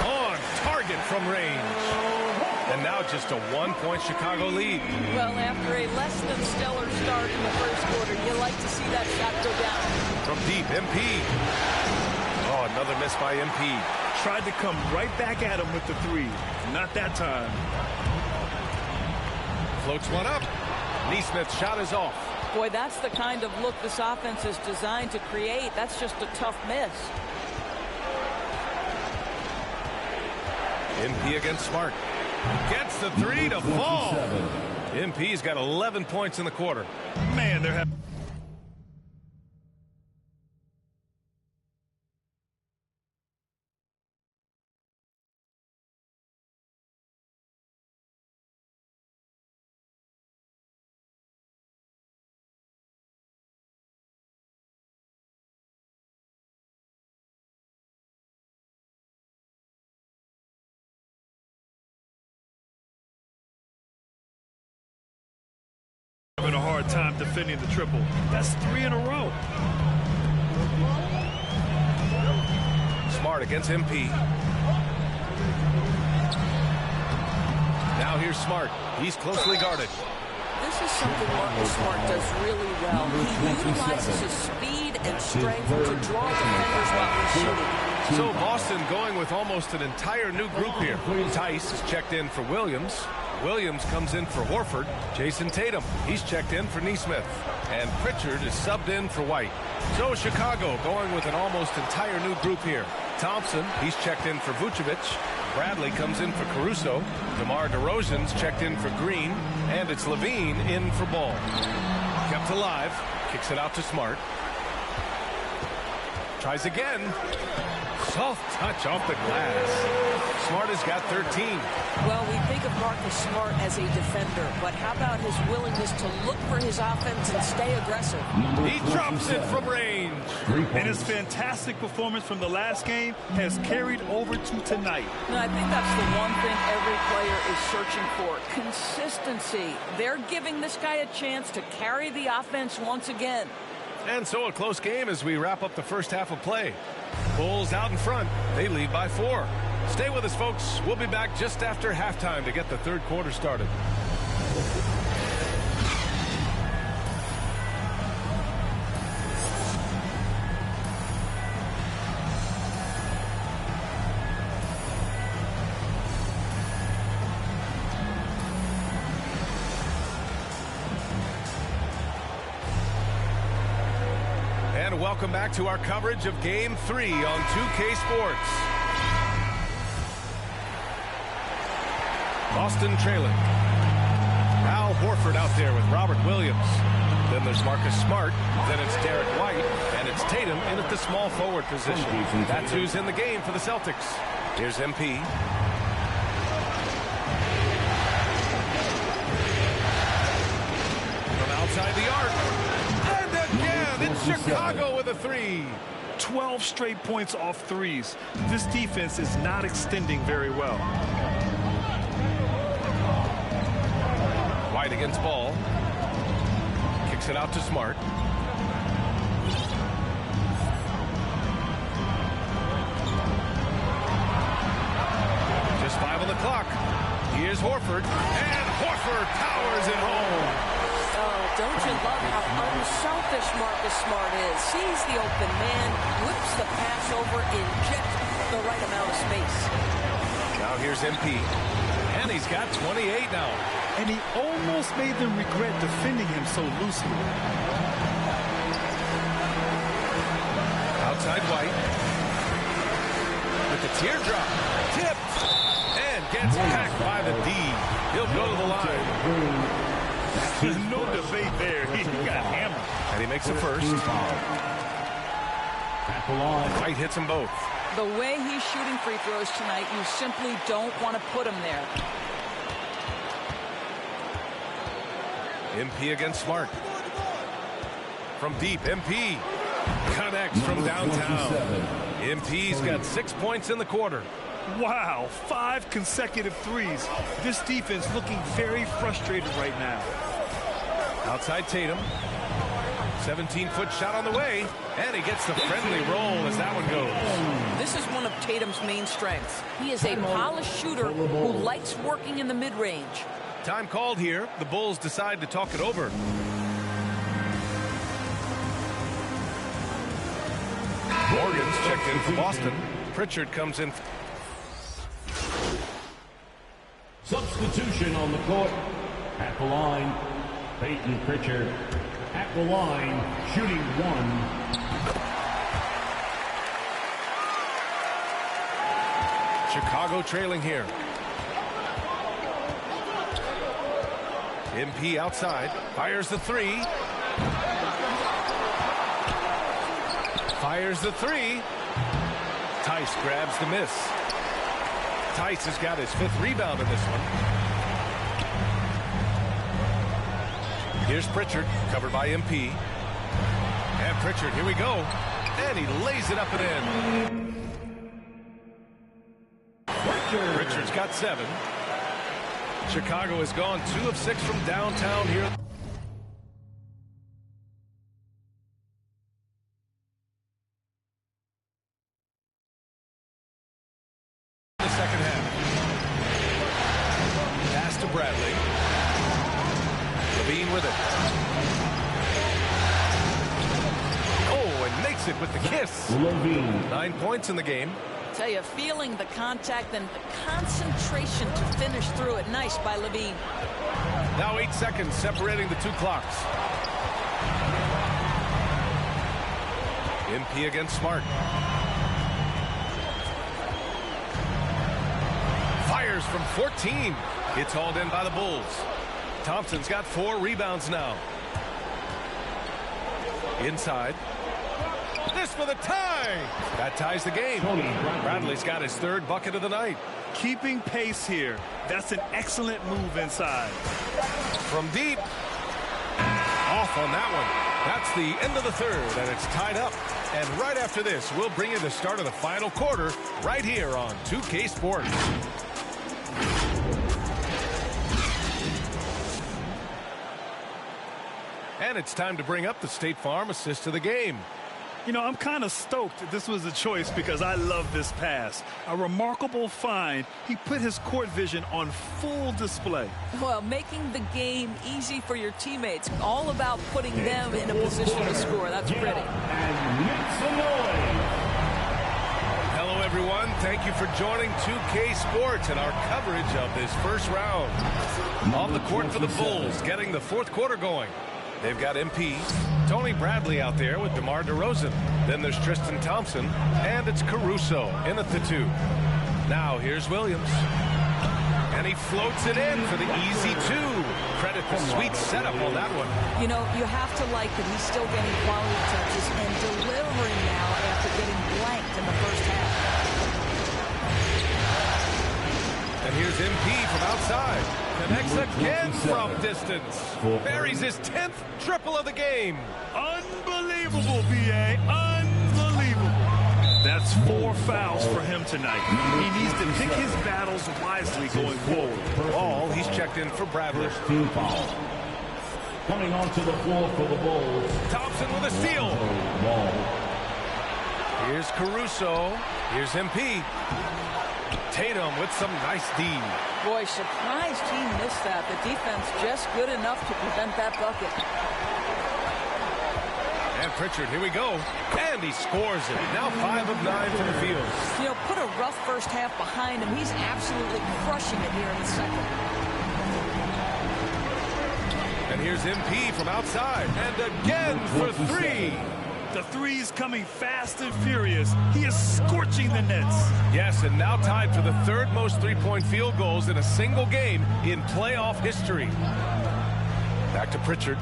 On target from range. And now just a 1-point Chicago lead. Well, after a less than stellar start in the first quarter, you like to see that shot go down. From deep, MP. Oh, another miss by MP. Tried to come right back at him with the three. Not that time. Floats one up. Neesmith's shot is off. Boy, that's the kind of look this offense is designed to create. That's just a tough miss. MP against Smart. Gets the three to fall. MP's got 11 points in the quarter. Man, they're having... having a hard time defending the triple. That's 3 in a row. Smart against MP. Now here's Smart. He's closely guarded. This is something Marcus Smart does really well. He utilizes his speed and strength to draw defenders while he's shooting. So Boston going with almost an entire new group here. Tice is checked in for Williams. Williams comes in for Horford. Jason Tatum, he's checked in for Neesmith. And Pritchard is subbed in for White. So Chicago going with an almost entire new group here. Thompson, he's checked in for Vucevic. Bradley comes in for Caruso. DeMar DeRozan's checked in for Green. And it's Levine in for Ball. Kept alive. Kicks it out to Smart. Tries again. Soft touch off the glass. Smart has got 13. Well, we think of Marcus Smart as a defender, but how about his willingness to look for his offense and stay aggressive? He drops it from range. And his fantastic performance from the last game has carried over to tonight. No, I think that's the one thing every player is searching for. Consistency. They're giving this guy a chance to carry the offense once again. And so a close game as we wrap up the first half of play. Bulls out in front. They lead by 4. Stay with us, folks. We'll be back just after halftime to get the third quarter started. And welcome back to our coverage of Game 3 on 2K Sports. Boston trailing. Al Horford out there with Robert Williams. Then there's Marcus Smart. Then it's Derek White. And it's Tatum in at the small forward position. That's who's in the game for the Celtics. Here's MP. From outside the arc. And again, it's Chicago with a three. 12 straight points off threes. This defense is not extending very well. White against Ball. Kicks it out to Smart. Just 5 on the clock. Here's Horford, and Horford towers it home. Oh, don't you love how unselfish Marcus Smart is? Sees the open man, whips the pass over in just the right amount of space. Now here's MP, and he's got 28 now. And he almost made them regret defending him so loosely. Outside White. With the teardrop. Tipped. And gets packed by the D. He'll go to the line. No debate there. He got hammered. And he makes a first. White hits them both. The way he's shooting free throws tonight, you simply don't want to put him there. MP against Smart. From deep, MP connects from downtown. MP's got 6 points in the quarter. Wow, 5 consecutive threes. This defense looking very frustrated right now. Outside Tatum. 17-foot shot on the way, and he gets the friendly roll as that one goes. This is one of Tatum's main strengths. He is a polished shooter who likes working in the mid-range. Time called here. The Bulls decide to talk it over. Morgan's checked in for Boston. Pritchard comes in. Substitution on the court. At the line, Peyton Pritchard. At the line, shooting 1. Chicago trailing here. MP outside, fires the 3. Fires the 3. Tice grabs the miss. Tice has got his 5th rebound in this one. Here's Pritchard, covered by MP. And Pritchard, here we go. And he lays it up and in. Pritchard's got 7. Chicago has gone 2 of 6 from downtown here. The second half. Pass to Bradley. Levine with it. Oh, and makes it with the kiss. Levine. 9 points in the game. Tell you, feeling the contact and the concentration to finish through it. Nice by Levine. Now 8 seconds separating the 2 clocks. MP against Smart. Fires from 14. It's hauled in by the Bulls. Thompson's got 4 rebounds now. Inside. This for the tie. That ties the game. Bradley's got his 3rd bucket of the night. Keeping pace here. That's an excellent move inside. From deep. Off on that one. That's the end of the 3rd, and it's tied up. And right after this, we'll bring you the start of the final quarter right here on 2K Sports. And it's time to bring up the State Farm assist of the game. You know, I'm kind of stoked this was a choice because I love this pass. A remarkable find. He put his court vision on full display. Well, making the game easy for your teammates. All about putting them in a position to score. That's pretty. Hello, everyone. Thank you for joining 2K Sports and our coverage of this first round. On the court for the Bulls, getting the 4th quarter going. They've got MP, Tony Bradley out there with DeMar DeRozan. Then there's Tristan Thompson, and it's Caruso in at the 2. Now here's Williams. And he floats it in for the easy 2. Credit the sweet setup on that one. You know, you have to like that he's still getting quality touches and delivering now after getting blanked in the first half. And here's MP from outside. Connects again from distance. Buries his 10th triple of the game. Unbelievable, B.A. Unbelievable. That's 4 fouls for him tonight. He needs to pick his battles wisely going forward. All he He's checked in for Bradley. First team foul. Coming onto the floor for the Bulls. Thompson with a steal. Ball. Here's Caruso. Here's MP. Tatum with some nice D. Boy, surprised he missed that. The defense just good enough to prevent that bucket. And Pritchard, here we go. And he scores it. Now 5 of 9 from the field. You know, put a rough first half behind him. He's absolutely crushing it here in the second. And here's MP from outside. And again for 3. The three's coming fast and furious. He is scorching the nets. Yes, and now tied for the 3rd most three-point field goals in a single game in playoff history. Back to Pritchard.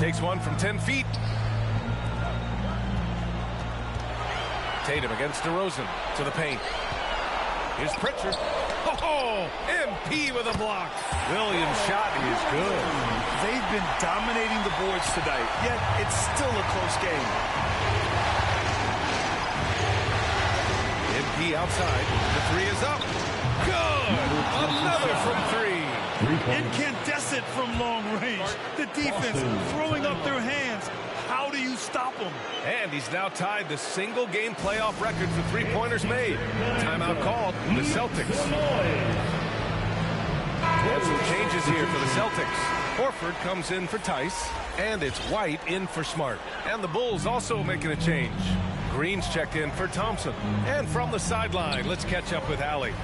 Takes one from 10 feet. Tatum against DeRozan to the paint. Here's Pritchard. Oh, MP with a block. Williams' shot is good. They've been dominating the boards tonight, yet it's still a close game. MP outside. The 3 is up. Good. Another from 3. Incandescent from long range. The defense throwing up their hands. How do you stop them? And he's now tied the single-game playoff record for three-pointers made. Timeout called. The Celtics. And some changes here for the Celtics. Horford comes in for Tice, and it's White in for Smart. And the Bulls also making a change. Green's checked in for Thompson. And from the sideline, let's catch up with Allie.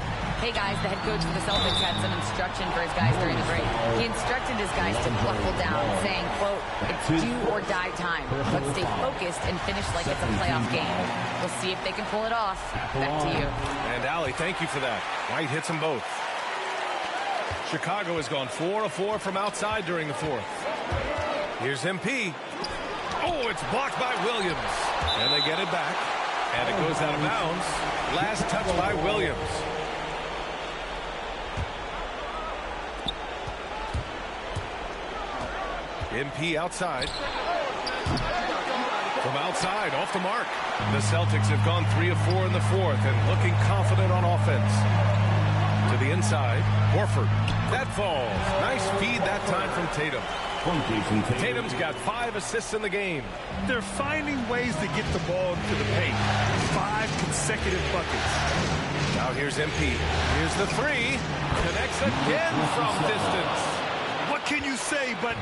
Hey guys, the head coach for the Celtics had some instruction for his guys during the break. He instructed his guys to buckle down, saying, quote, it's do or die time. Let's stay focused and finish like it's a playoff game. We'll see if they can pull it off. Back to you. And Allie, thank you for that. White hits them both. Chicago has gone 4 of 4 from outside during the 4th. Here's MP. Oh, it's blocked by Williams. And they get it back. And it goes out of bounds. Last touch by Williams. MP outside. From outside, off the mark. The Celtics have gone 3 of 4 in the 4th and looking confident on offense. To the inside, Horford. That falls. Nice feed that time from Tatum. Tatum's got 5 assists in the game. They're finding ways to get the ball to the paint. 5 consecutive buckets. Now here's MP. Here's the 3. Connects again from distance. What can you say, but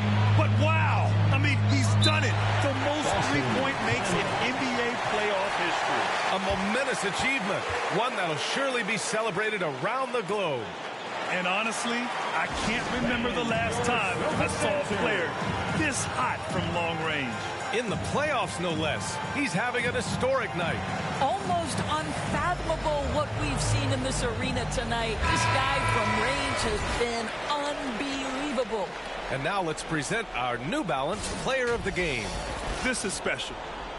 wow. I mean, he's done it. The most three-point makes in NBA playoff history. A momentous achievement. One that'll surely be celebrated around the globe. And honestly, I can't remember the last time I saw a player this hot from long range. In the playoffs, no less. He's having an historic night. Almost unfathomable what we've seen in this arena tonight. This guy from range has been unbelievable. And now let's present our New Balance Player of the Game. This is special.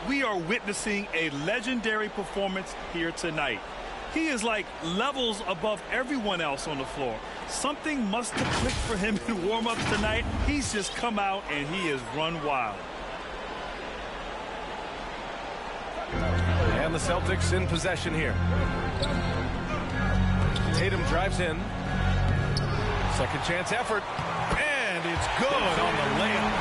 We are witnessing a legendary performance here tonight. He is like levels above everyone else on the floor. Something must have clicked for him in warm-ups tonight. He's just come out and he has run wild. And the Celtics in possession here. Tatum drives in. Second chance effort. And it's good on the layup.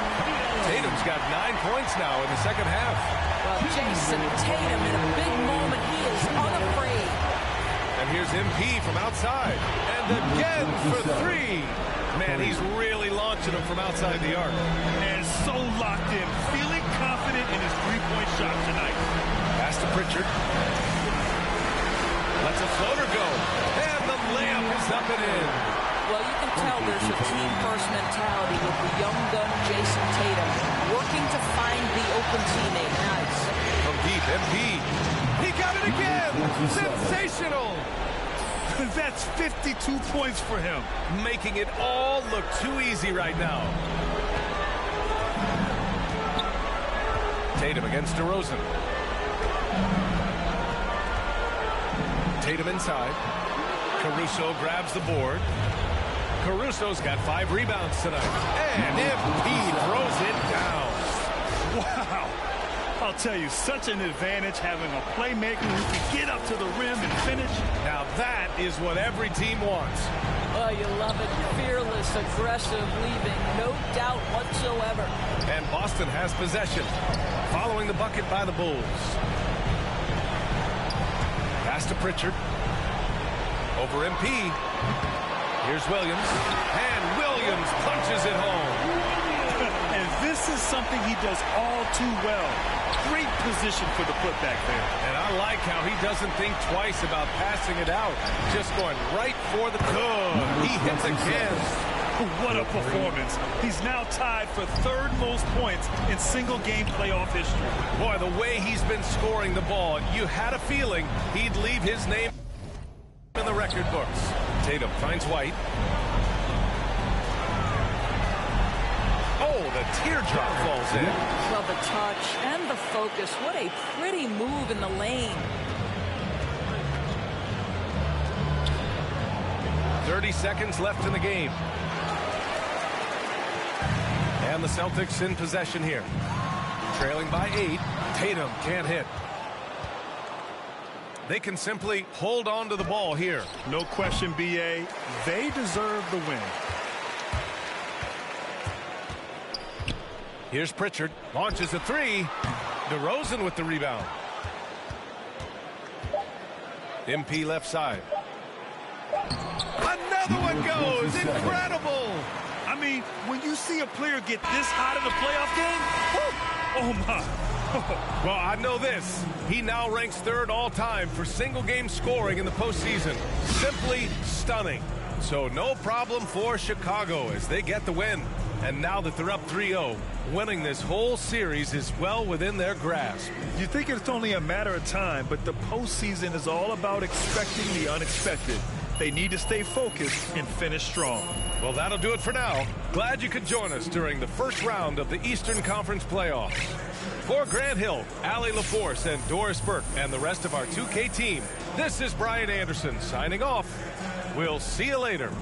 Tatum's got 9 points now in the second half. Well, Jason Tatum in a big moment. He is unafraid. And here's MP from outside. And again for 3. Man, he's really launching him from outside the arc. And so locked in, feeling confident in his three-point shot tonight. Pass to Pritchard. Lets a floater go. And the layup is up and in. Well, you can tell there's a team-first mentality with the young gun Jason Tatum working to find the open teammate. Nice. From deep, MP. He got it again. Sensational. That's 52 points for him. Making it all look too easy right now. Tatum against DeRozan. Tatum inside. Caruso grabs the board. Caruso's got 5 rebounds tonight. And MP throws it down. Wow. I'll tell you, such an advantage having a playmaker who can get up to the rim and finish. Now that is what every team wants. Oh, you love it. Fearless, aggressive, leaving no doubt whatsoever. And Boston has possession, following the bucket by the Bulls. Pass to Pritchard. Over MP. Here's Williams. And Williams punches it home. And this is something he does all too well. Great position for the putback there. And I like how he doesn't think twice about passing it out. Just going right for the good. He hits again. What a performance. He's now tied for third most points in single-game playoff history. Boy, the way he's been scoring the ball, you had a feeling he'd leave his name in the record books. Tatum finds White. Oh, the teardrop falls in. Well, the touch and the focus. What a pretty move in the lane. 30 seconds left in the game. And the Celtics in possession here. Trailing by 8. Tatum can't hit. They can simply hold on to the ball here. No question, B.A. They deserve the win. Here's Pritchard. Launches a 3. DeRozan with the rebound. MP left side. Another one goes. Incredible. I mean, when you see a player get this hot in the playoff game, oh my. Well, I know this. He now ranks third all-time for single-game scoring in the postseason. Simply stunning. So no problem for Chicago as they get the win. And now that they're up 3-0, winning this whole series is well within their grasp. You think it's only a matter of time, but the postseason is all about expecting the unexpected. They need to stay focused and finish strong. Well, that'll do it for now. Glad you could join us during the first round of the Eastern Conference playoffs. For Grant Hill, Allie LaForce, and Doris Burke, and the rest of our 2K team, this is Brian Anderson signing off. We'll see you later.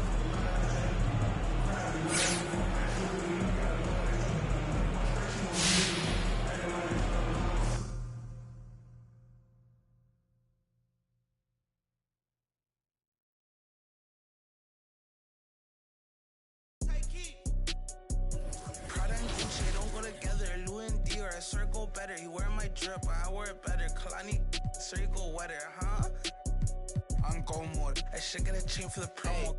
Circle better, he wear my drip, I wear it better. Kalani circle wetter, huh? I'm going more. I should get a chain for the promo.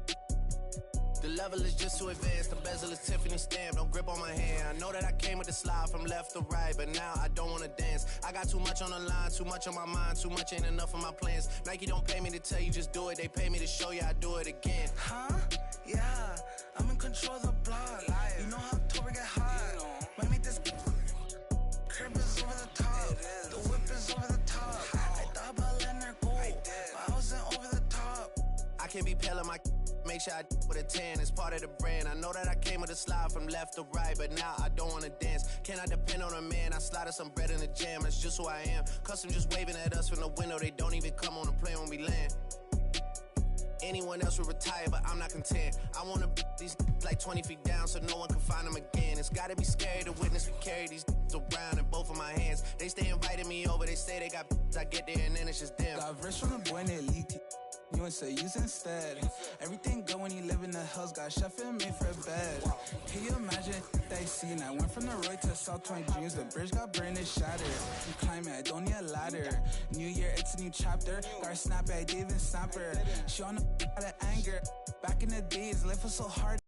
The level is just too advanced. The bezel is Tiffany stamp. Don't grip on my hand. I know that I came with the slide from left to right, but now I don't want to dance. I got too much on the line, too much on my mind, too much ain't enough of my plans. Nike don't pay me to tell you just do it. They pay me to show you I do it again. Huh? Yeah, I'm in control of the block. You know how October get hot. Might make this crib is over the top. The whip is over the top. I thought about letting her go, but I wasn't over the top. I can't be pale on my make sure I with a 10. It's part of the brand. I know that I came with a slide from left to right, but now I don't want to dance. Can I depend on a man? I slided some bread in the jam. That's just who I am. Custom just waving at us from the window. They don't even come on the plane when we land. Anyone else would retire, but I'm not content. I want to these like 20 feet down so no one can find them again. It's gotta be scary to witness me carry these around in both of my hands. They stay inviting me over. They say they got I get there and then it's just them. Got rich from the boy named Leaky. You would say use instead. Everything good when you live in the hills. Got chef and made for a bed. Can you imagine that scene? I went from the road to South 20 dreams. The bridge got burned and shattered. I'm climbing, I don't need a ladder. New year, it's a new chapter. Got a snap at David Snapper. She on the out of anger. Back in the days, life was so hard.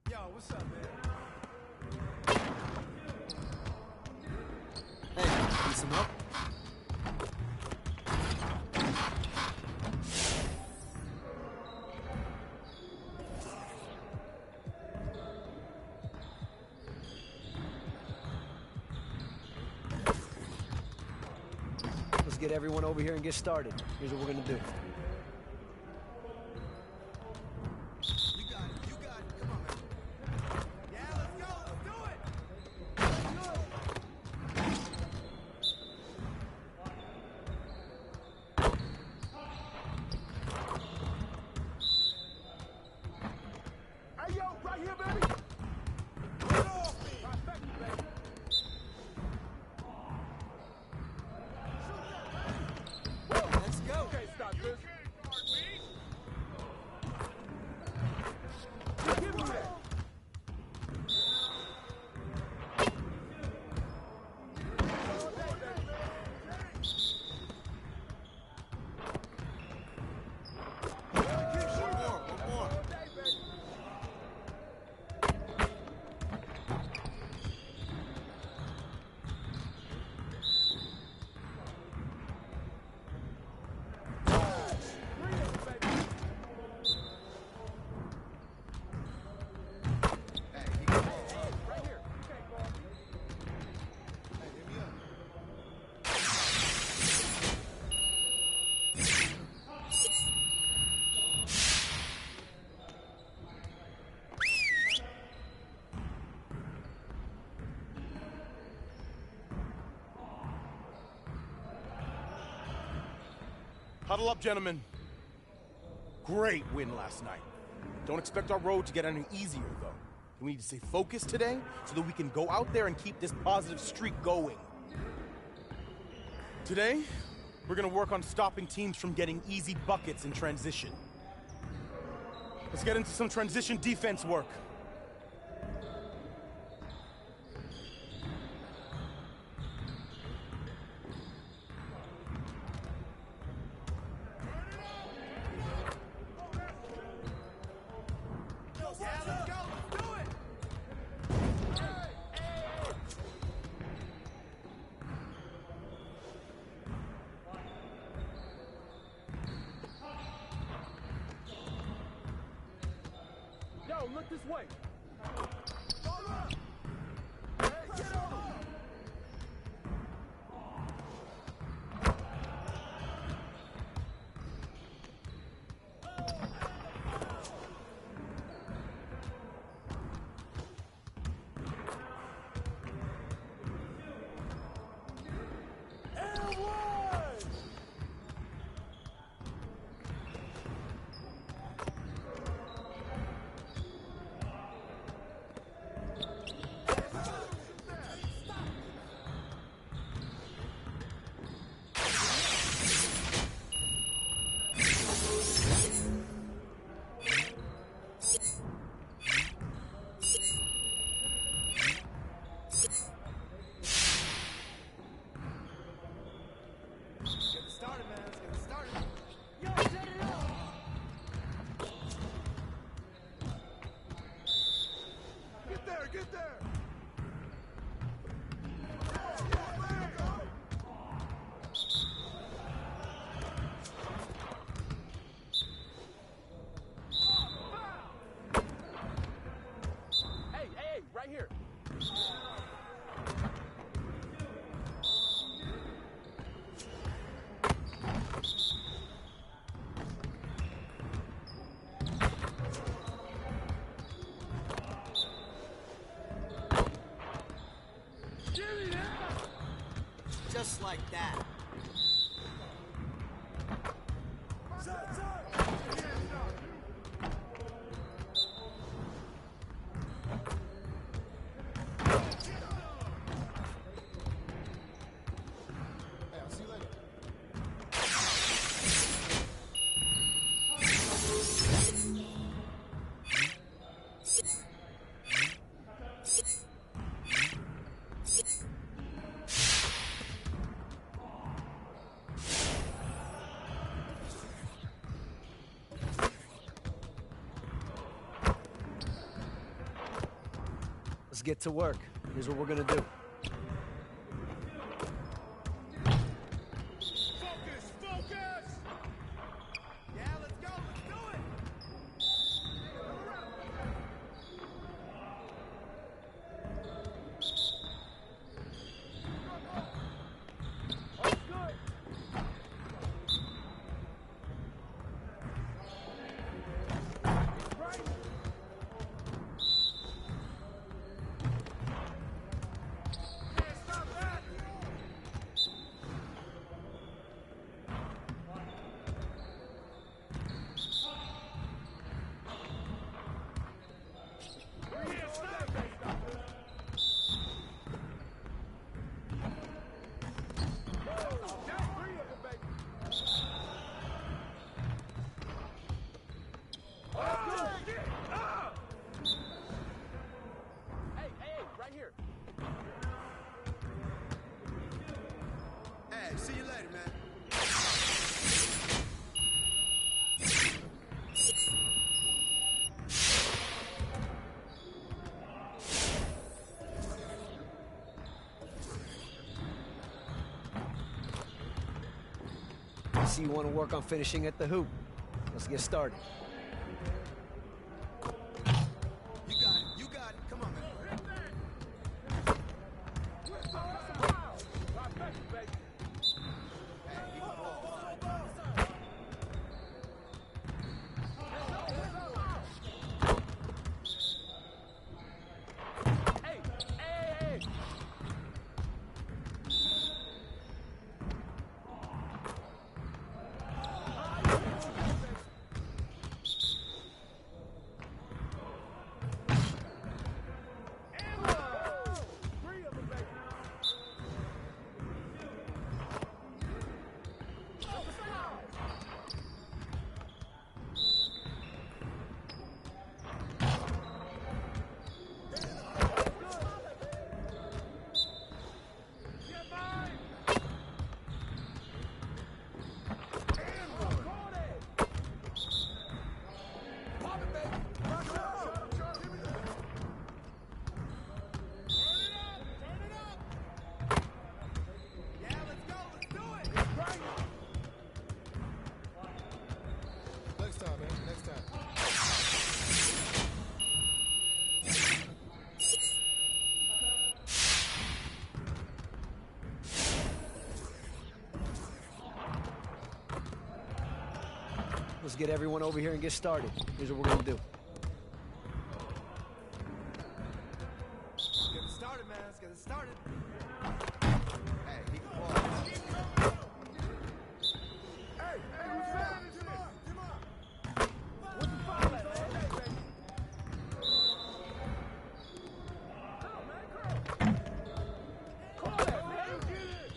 Yo, what's up, man? Hey, need some help? Let's get everyone over here and get started. Here's what we're going to do. Huddle up, gentlemen. Great win last night. Don't expect our road to get any easier, though. We need to stay focused today so that we can go out there and keep this positive streak going. Today, we're going to work on stopping teams from getting easy buckets in transition. Let's get into some transition defense work. Look this way. Get there! Hey, right here. Just like that. Let's get to work. Here's what we're gonna do. See you later, man. I see you want to work on finishing at the hoop. Let's get started. You got it. You got it. Come on, man. Let's get everyone over here and get started. Here's what we're going to do. Let's get it started, man. Let's get it started. Hey, he can ball. Hey, who's that? Come on. What's the foul at, man? Call that, man. Get it.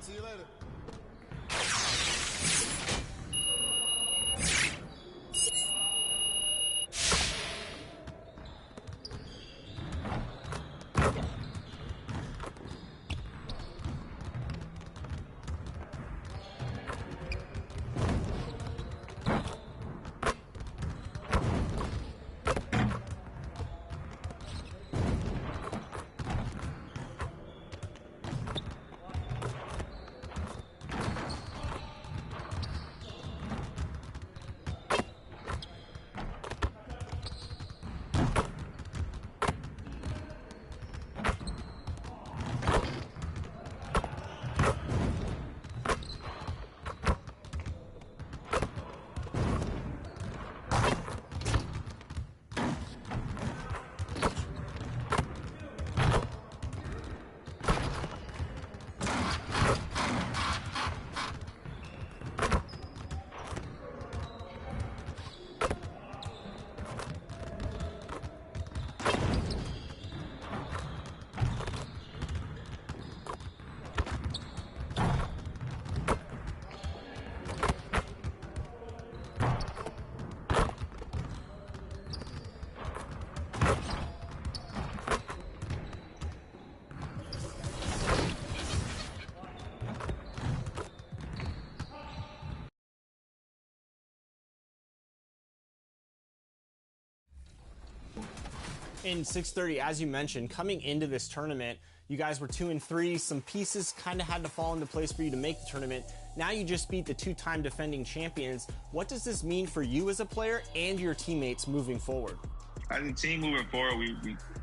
See you later. In 6:30, as you mentioned, coming into this tournament, you guys were 2-3. Some pieces kind of had to fall into place for you to make the tournament. Now you just beat the two-time defending champions. What does this mean for you as a player and your teammates moving forward? As a team moving forward,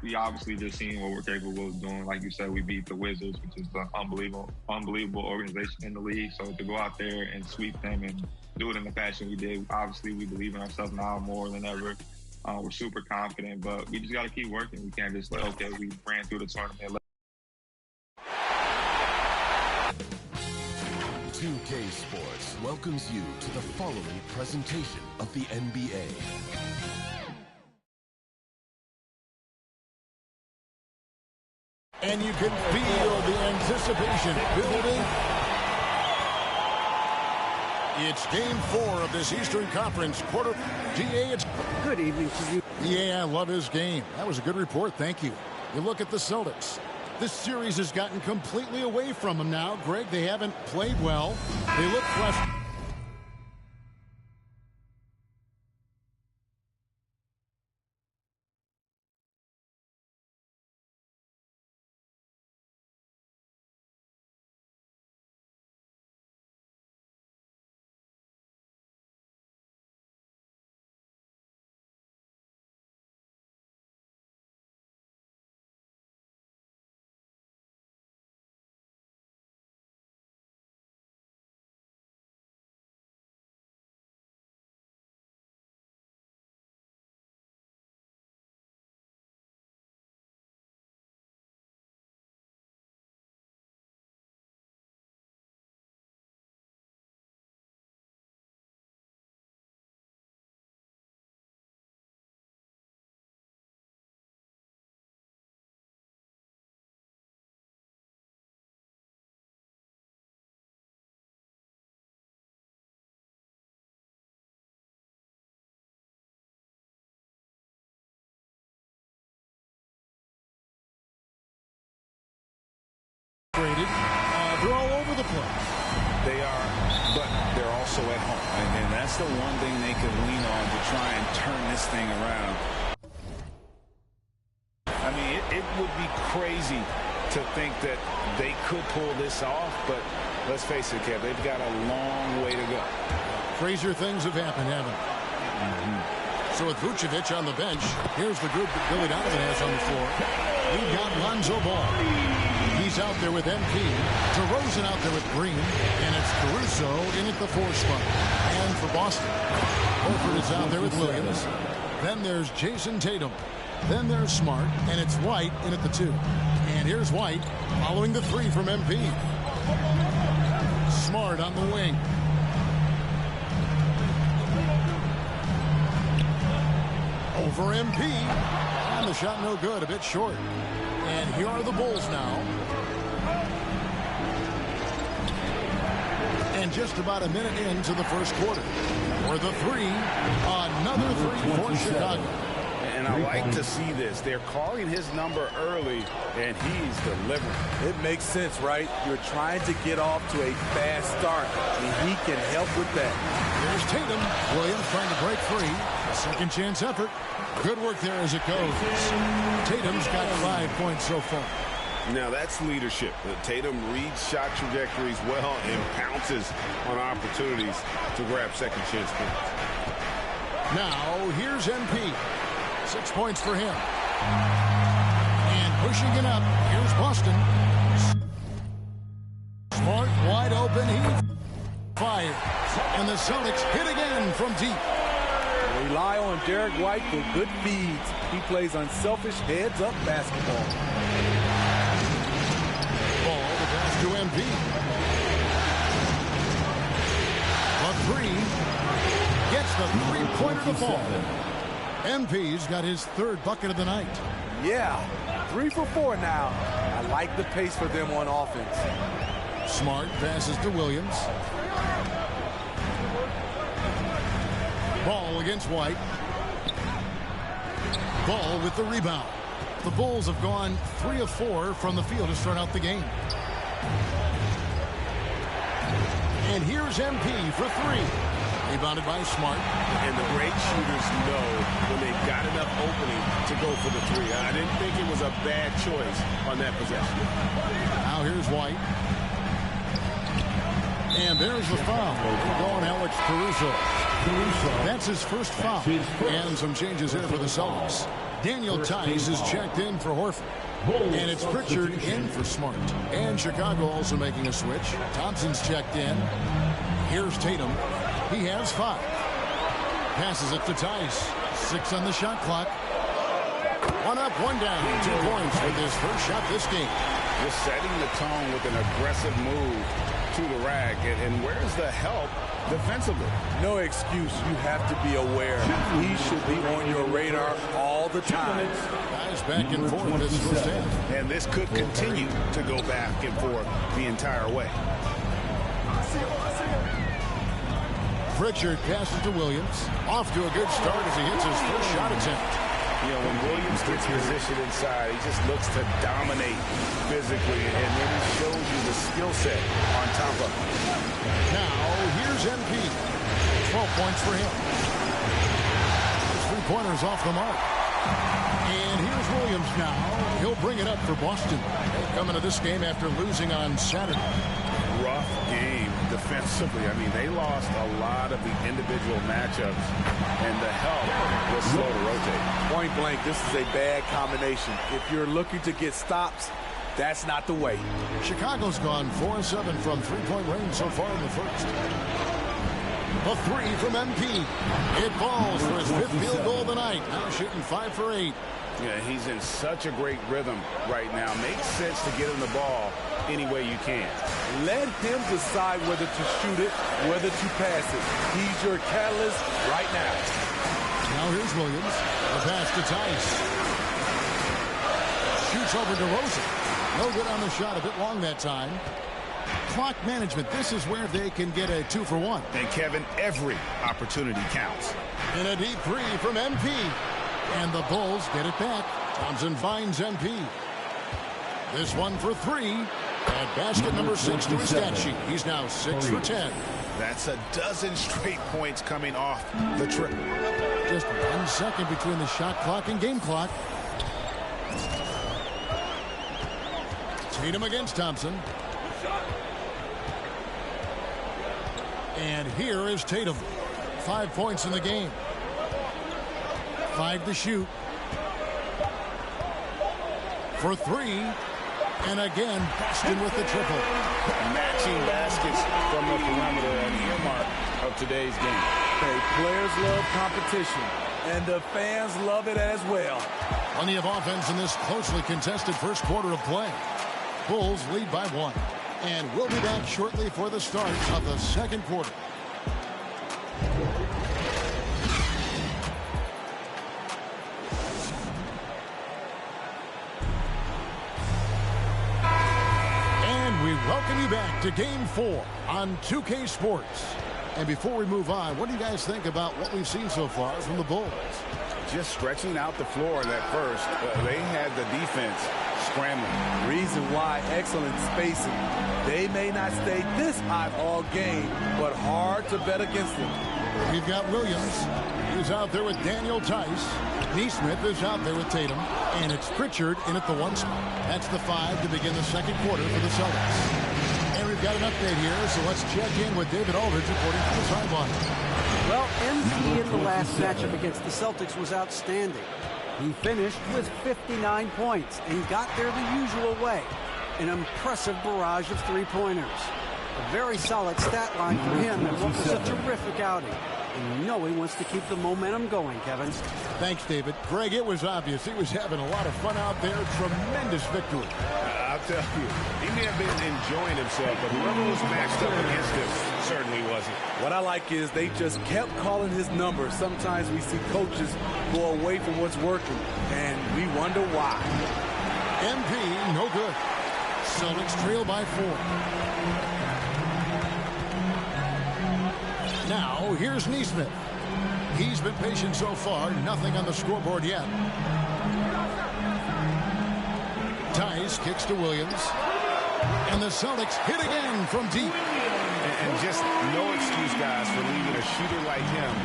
we obviously just seen what we're capable of doing. Like you said, we beat the Wizards, which is an unbelievable organization in the league. So to go out there and sweep them and do it in the fashion we did, obviously we believe in ourselves now more than ever. We're super confident, but we just got to keep working. We can't just okay, we ran through the tournament. 2K Sports welcomes you to the following presentation of the NBA. And you can feel the anticipation building. It's game 4 of this Eastern Conference quarter. DA, it's good evening to you. Yeah, I love his game. That was a good report. Thank you. You look at the Celtics. This series has gotten completely away from them now. Greg, they haven't played well. They look fresh. They're all over the place. They are, but they're also at home. And that's the one thing they can lean on to try and turn this thing around. I mean, it would be crazy to think that they could pull this off, but let's face it, Kev, they've got a long way to go. Crazier things have happened, haven't they? So with Vucevic on the bench, here's the group that Billy Donovan has on the floor. We've got Lonzo Ball. He's out there with MP. DeRozan out there with Green. And it's Caruso in at the 4 spot. And for Boston, Horford is out there with Williams. Then there's Jason Tatum. Then there's Smart. And it's White in at the 2. And here's White following the 3 from MP. Smart on the wing. Over MP. And the shot no good, a bit short. And here are the Bulls now. And just about a minute into the first quarter. For the 3, another 3 for Chicago. And I like to see this. They're calling his number early, and he's delivering. It makes sense, right? You're trying to get off to a fast start, and he can help with that. Here's Tatum. Williams trying to break free. A second chance effort. Good work there as it goes. Tatum's got 5 points so far. Now that's leadership. Tatum reads shot trajectories well and pounces on opportunities to grab second chance points. Now here's MP. 6 points for him. And pushing it up. Here's Boston. Smart wide open. He fires. And the Celtics hit again from deep. Rely on Derek White for good feeds. He plays unselfish heads-up basketball. Ball the pass to MP. A 3. Gets the 3-pointer to fall. MP's got his 3rd bucket of the night. Yeah, 3 for 4 now. I like the pace for them on offense. Smart passes to Williams. Ball against White. Ball with the rebound. The Bulls have gone 3 of 4 from the field to start out the game. And here's MP for 3. Rebounded by Smart. And the great shooters know when they've got enough opening to go for the 3. I didn't think it was a bad choice on that possession. Now here's White. And there's the foul. Going Alex Caruso. That's his first foul. And some changes here for the Celtics. Daniel Tice is checked in for Horford. And it's Pritchard in for Smart. And Chicago also making a switch. Thompson's checked in. Here's Tatum. He has 5. Passes it to Tice. 6 on the shot clock. 1 up, 1 down. 2 points with his first shot this game. Just setting the tone with an aggressive move to the rack. And where's the help defensively? No excuse. You have to be aware. He should be on your radar all the time. Guys back and forth this first half. And this could continue to go back and forth the entire way. Pritchard passes to Williams. Off to a good start as he hits his first shot attempt. You know, when Williams gets positioned inside, he just looks to dominate physically, and then he shows you the skill set on top of it. Now, here's MP. 12 points for him. His 3-pointers off the mark. And here's Williams now. He'll bring it up for Boston. Coming to this game after losing on Saturday. Rough game defensively. I mean, they lost a lot of the individual matchups, and the help was slow to rotate. Point blank, this is a bad combination. If you're looking to get stops, that's not the way. Chicago's gone 4-7 from 3-point range so far in the first. A 3 from MP. It falls for his 5th field goal of the night. Now shooting 5 for 8. Yeah, he's in such a great rhythm right now. Makes sense to get him the ball any way you can. Let him decide whether to shoot it, whether to pass it. He's your catalyst right now. Now here's Williams. The pass to Tice. Shoots over to Rosen. No good on the shot. A bit long that time. Clock management. This is where they can get a 2 for 1. And Kevin, every opportunity counts. And a deep 3 from MP. And the Bulls get it back. Thompson finds MP. This one for 3. And basket number 6 to his stat sheet. He's now 6 for 10. That's a dozen straight points coming off the trip. Just 1 second between the shot clock and game clock. Tatum against Thompson. And here is Tatum. 5 points in the game. 5 to shoot. For 3. And again, Boston with the triple. Matching baskets from the perimeter, an earmark of today's game. Hey, players love competition, and the fans love it as well. Plenty of offense in this closely contested first quarter of play. Bulls lead by 1. And we'll be back shortly for the start of the second quarter. Welcome you back to Game 4 on 2K Sports. And before we move on, what do you guys think about what we've seen so far from the Bulls? Just stretching out the floor in that first. They had the defense scrambling. Reason why, excellent spacing. They may not stay this hot all game, but hard to bet against them. We've got Williams. He's out there with Daniel Tice. Neesmith is out there with Tatum. And it's Pritchard in at the 1 spot. That's the 5 to begin the second quarter for the Celtics. And we've got an update here, so let's check in with David Aldridge reporting from the sideline. Well, MP in the last matchup against the Celtics was outstanding. He finished with 59 points and got there the usual way. An impressive barrage of 3-pointers. A very solid stat line for him, and what was a terrific outing. And you know he wants to keep the momentum going, Kevin. Thanks, David. Greg, it was obvious he was having a lot of fun out there. Tremendous victory. I'll tell you, he may have been enjoying himself, but whoever was matched up against him certainly wasn't. What I like is they just kept calling his number. Sometimes we see coaches go away from what's working, and we wonder why. MP, no good. Celtics trail by 4. Now, here's Neesmith. He's been patient so far. Nothing on the scoreboard yet. Tice kicks to Williams. And the Celtics hit again from deep. And just no excuse, guys, for leaving a shooter like him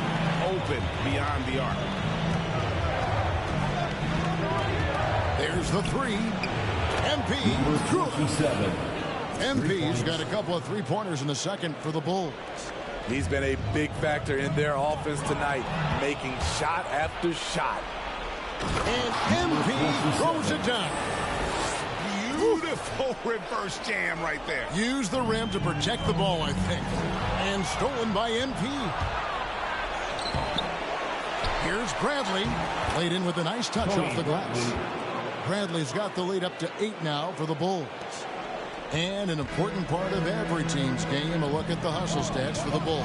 open beyond the arc. There's the 3. MP. MP's got a couple of 3-pointers in the second for the Bulls. He's been a big factor in their offense tonight, making shot after shot. And MP throws it down. Beautiful reverse jam right there. Use the rim to protect the ball, I think. And stolen by MP. Here's Bradley. Played in with a nice touch off the glass. Bradley's got the lead up to 8 now for the Bulls. And an important part of every team's game, a look at the hustle stats for the Bulls.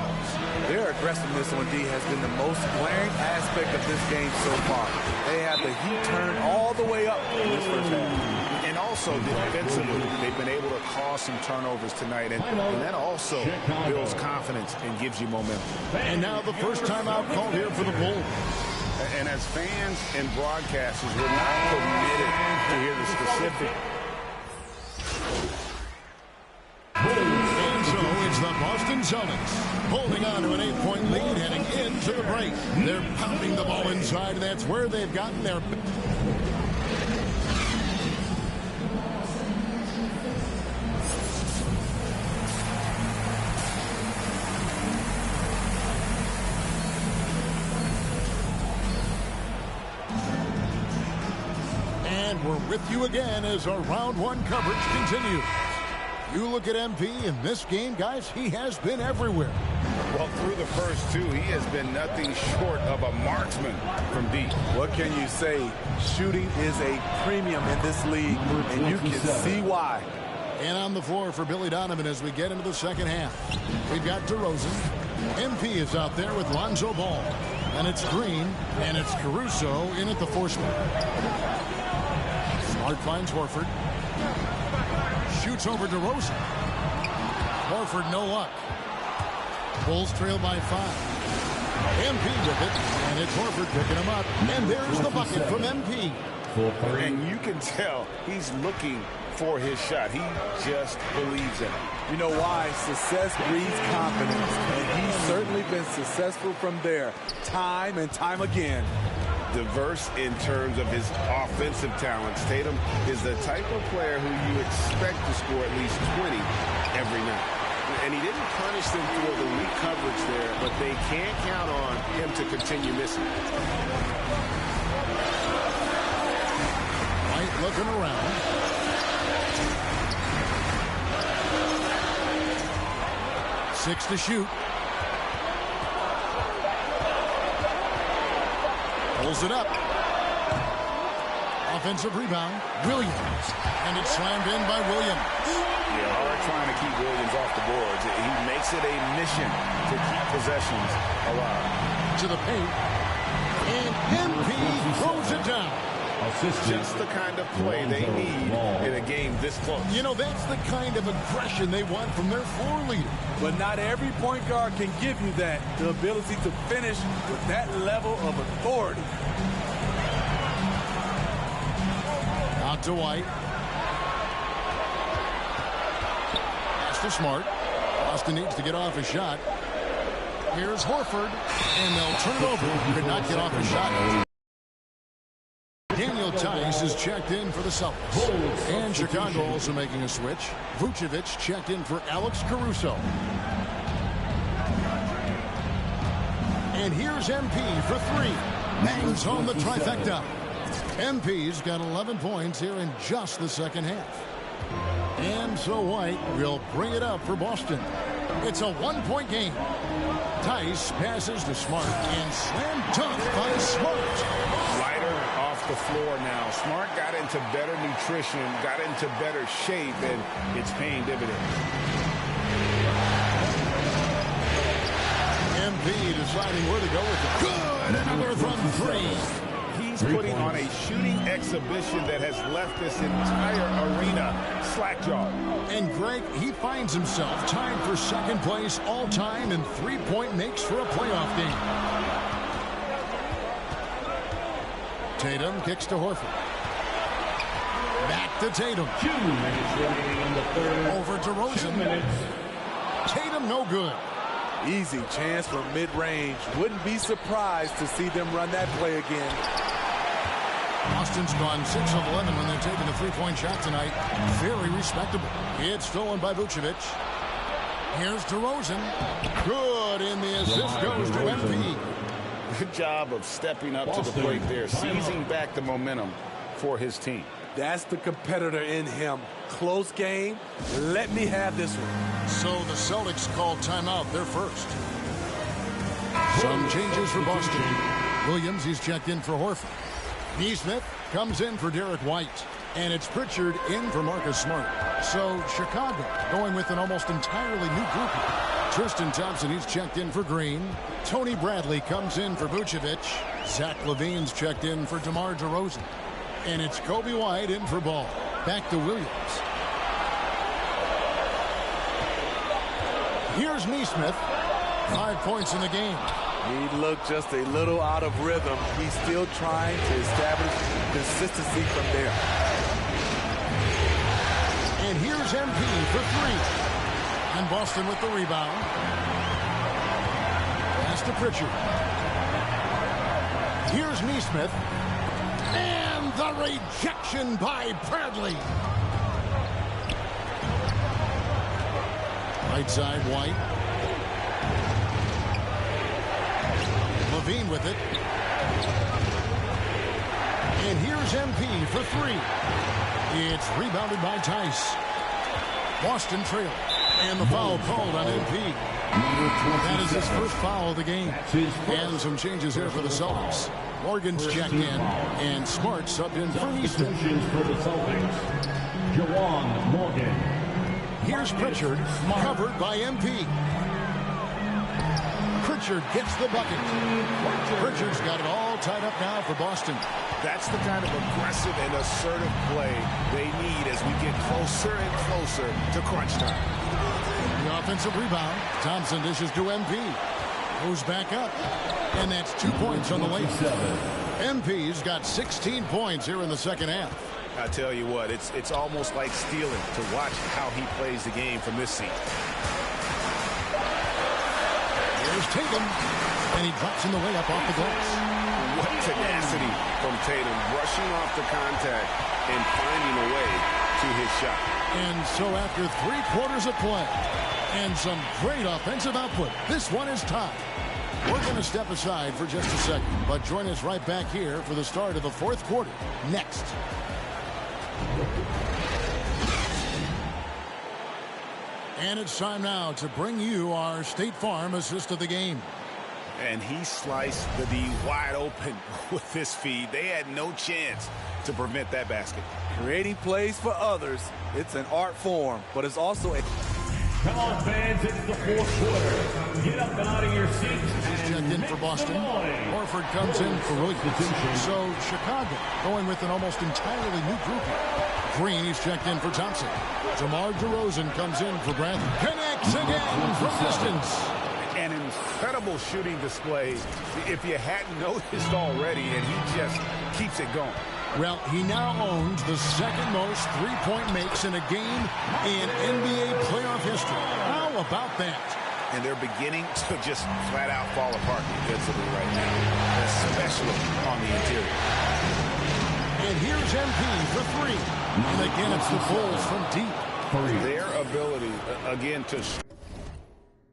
Their aggressiveness on D has been the most glaring aspect of this game so far. They have the heat turned all the way up in this first half. And also defensively, they've been able to cause some turnovers tonight. And that also builds confidence and gives you momentum. And now the first timeout called here for the Bulls. And as fans and broadcasters, we're not permitted to hear the specific. And so it's the Boston Celtics holding on to an 8-point lead heading into the break. They're pounding the ball inside. That's where they've gotten their... And we're with you again as our round one coverage continues. You look at MP in this game, guys, he has been everywhere. Well, through the first 2, he has been nothing short of a marksman from deep. What can you say? Shooting is a premium in this league, and you can see why. And on the floor for Billy Donovan as we get into the second half. We've got DeRozan. MP is out there with Lonzo Ball. And it's Green, and it's Caruso in at the 4 spot. Smart finds Horford. Shoots over DeRozan. Horford, no luck. Bulls trail by 5. MP with it, and it's Horford picking him up. And there's the bucket from MP. And you can tell he's looking for his shot. He just believes in it. You know why? Success breeds confidence, and he's certainly been successful from there, time and time again. Diverse in terms of his offensive talents. Tatum is the type of player who you expect to score at least 20 every night. And he didn't punish them for the weak coverage there, but they can't count on him to continue missing. White looking around. Six to shoot. Pulls it up. Offensive rebound. Williams. And it's slammed in by Williams. Yeah, hard trying to keep Williams off the boards. He makes it a mission to keep possessions alive. To the paint. And MP throws it down. Just the kind of play they need in a game this close. You know, that's the kind of aggression they want from their floor leader. But not every point guard can give you that, the ability to finish with that level of authority. Out to White. Pass to Smart. Boston needs to get off a shot. Here's Horford, and they'll turn it over. Could not get off a shot. Daniel Tice is checked in for the Celtics. And Chicago also making a switch. Vucevic checked in for Alex Caruso. And here's MP for 3. Bangs on the trifecta. MP's got 11 points here in just the second half. And so White will bring it up for Boston. It's a 1-point game. Tice passes to Smart and slam dunk by Smart. Lighter off the floor now. Smart got into better nutrition, got into better shape, and it's paying dividends. MP deciding where to go with it. Good! Another from 3. He's putting on a shooting exhibition that has left this entire arena slack-jawed. And Greg, he finds himself tied for second place all-time in three-point makes for a playoff game. Tatum kicks to Horford. Back to Tatum. 2 minutes remaining in the third. Over to Rosen. Tatum no good. Easy chance for mid-range. Wouldn't be surprised to see them run that play again. Boston's gone 6 of 11 when they're taking a three-point shot tonight. Very respectable. It's stolen by Vucevic. Here's DeRozan. Good, and the assist goes to MP. Good job of stepping up to the plate there, seizing back the momentum for his team. That's the competitor in him. Close game. Let me have this one. So the Celtics call timeout. They're first. Some changes for Boston. Williams, he's checked in for Horford. Neesmith comes in for Derek White. And it's Pritchard in for Marcus Smart. So Chicago going with an almost entirely new grouping. Tristan Thompson, he's checked in for Green. Tony Bradley comes in for Vucevic. Zach LaVine's checked in for DeMar DeRozan. And it's Kobe White in for Ball. Back to Williams. Here's Neesmith. 5 points in the game. He looked just a little out of rhythm. He's still trying to establish consistency from there. And here's MP for 3. And Boston with the rebound. Pass to Pritchard. Here's Neesmith. And the rejection by Bradley. Right side, White. LaVine with it. And here's MP for 3. It's rebounded by Tice. Boston trailing. And the foul called on MP. That is his first foul of the game. And some changes here for the Celtics. Morgan's checked in. And Smart subbed in for Neesmith. For the Celtics, Jawan Morgan. Here's Pritchard, covered by MP. Pritchard gets the bucket. Pritchard's got it all tied up now for Boston. That's the kind of aggressive and assertive play they need as we get closer and closer to crunch time. The offensive rebound. Thompson dishes to MP. Goes back up. And that's 2 points on the lane. MP's got 16 points here in the second half. I tell you what, it's almost like stealing to watch how he plays the game from this seat. Here's Tatum. And he drops in the way up off the glass. What tenacity from Tatum, rushing off the contact and finding a way to his shot. And so after 3 quarters of play and some great offensive output, this one is tied. We're going to step aside for just a second, but join us right back here for the start of the 4th quarter next. And it's time now to bring you our State Farm assist of the game. And he sliced the D wide open with this feed. They had no chance to prevent that basket. Creating plays for others, it's an art form, but it's also a... Come on, fans, it's the 4th quarter. Get up and out of your seats. He's checked in for Boston. Horford comes in for Williams. So Chicago going with an almost entirely new grouping. Green, he's checked in for Thompson. DeMar DeRozan comes in for Bradley. Connects again from distance. An incredible shooting display if you hadn't noticed already, and he just keeps it going. Well, he now owns the second most three-point makes in a game in NBA playoff history. How about that? And they're beginning to just flat-out fall apart defensively right now, especially on the interior. And here's MP for 3. And again, it's the Bulls from deep. Their ability, again, to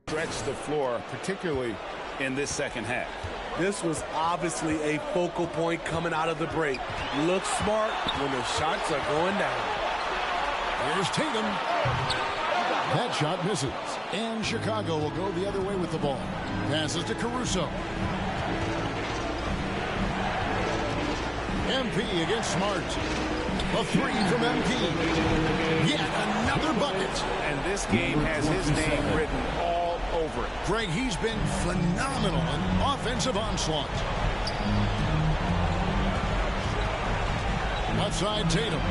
stretch the floor, particularly in this second half. This was obviously a focal point coming out of the break. Look smart when the shots are going down. Here's Tatum. That shot misses. And Chicago will go the other way with the ball. Passes to Caruso. MP against Smart. A 3 from MP. Yet another bucket. And this game has his name written all over it. Greg, he's been phenomenal in offensive onslaught. Outside Tatum.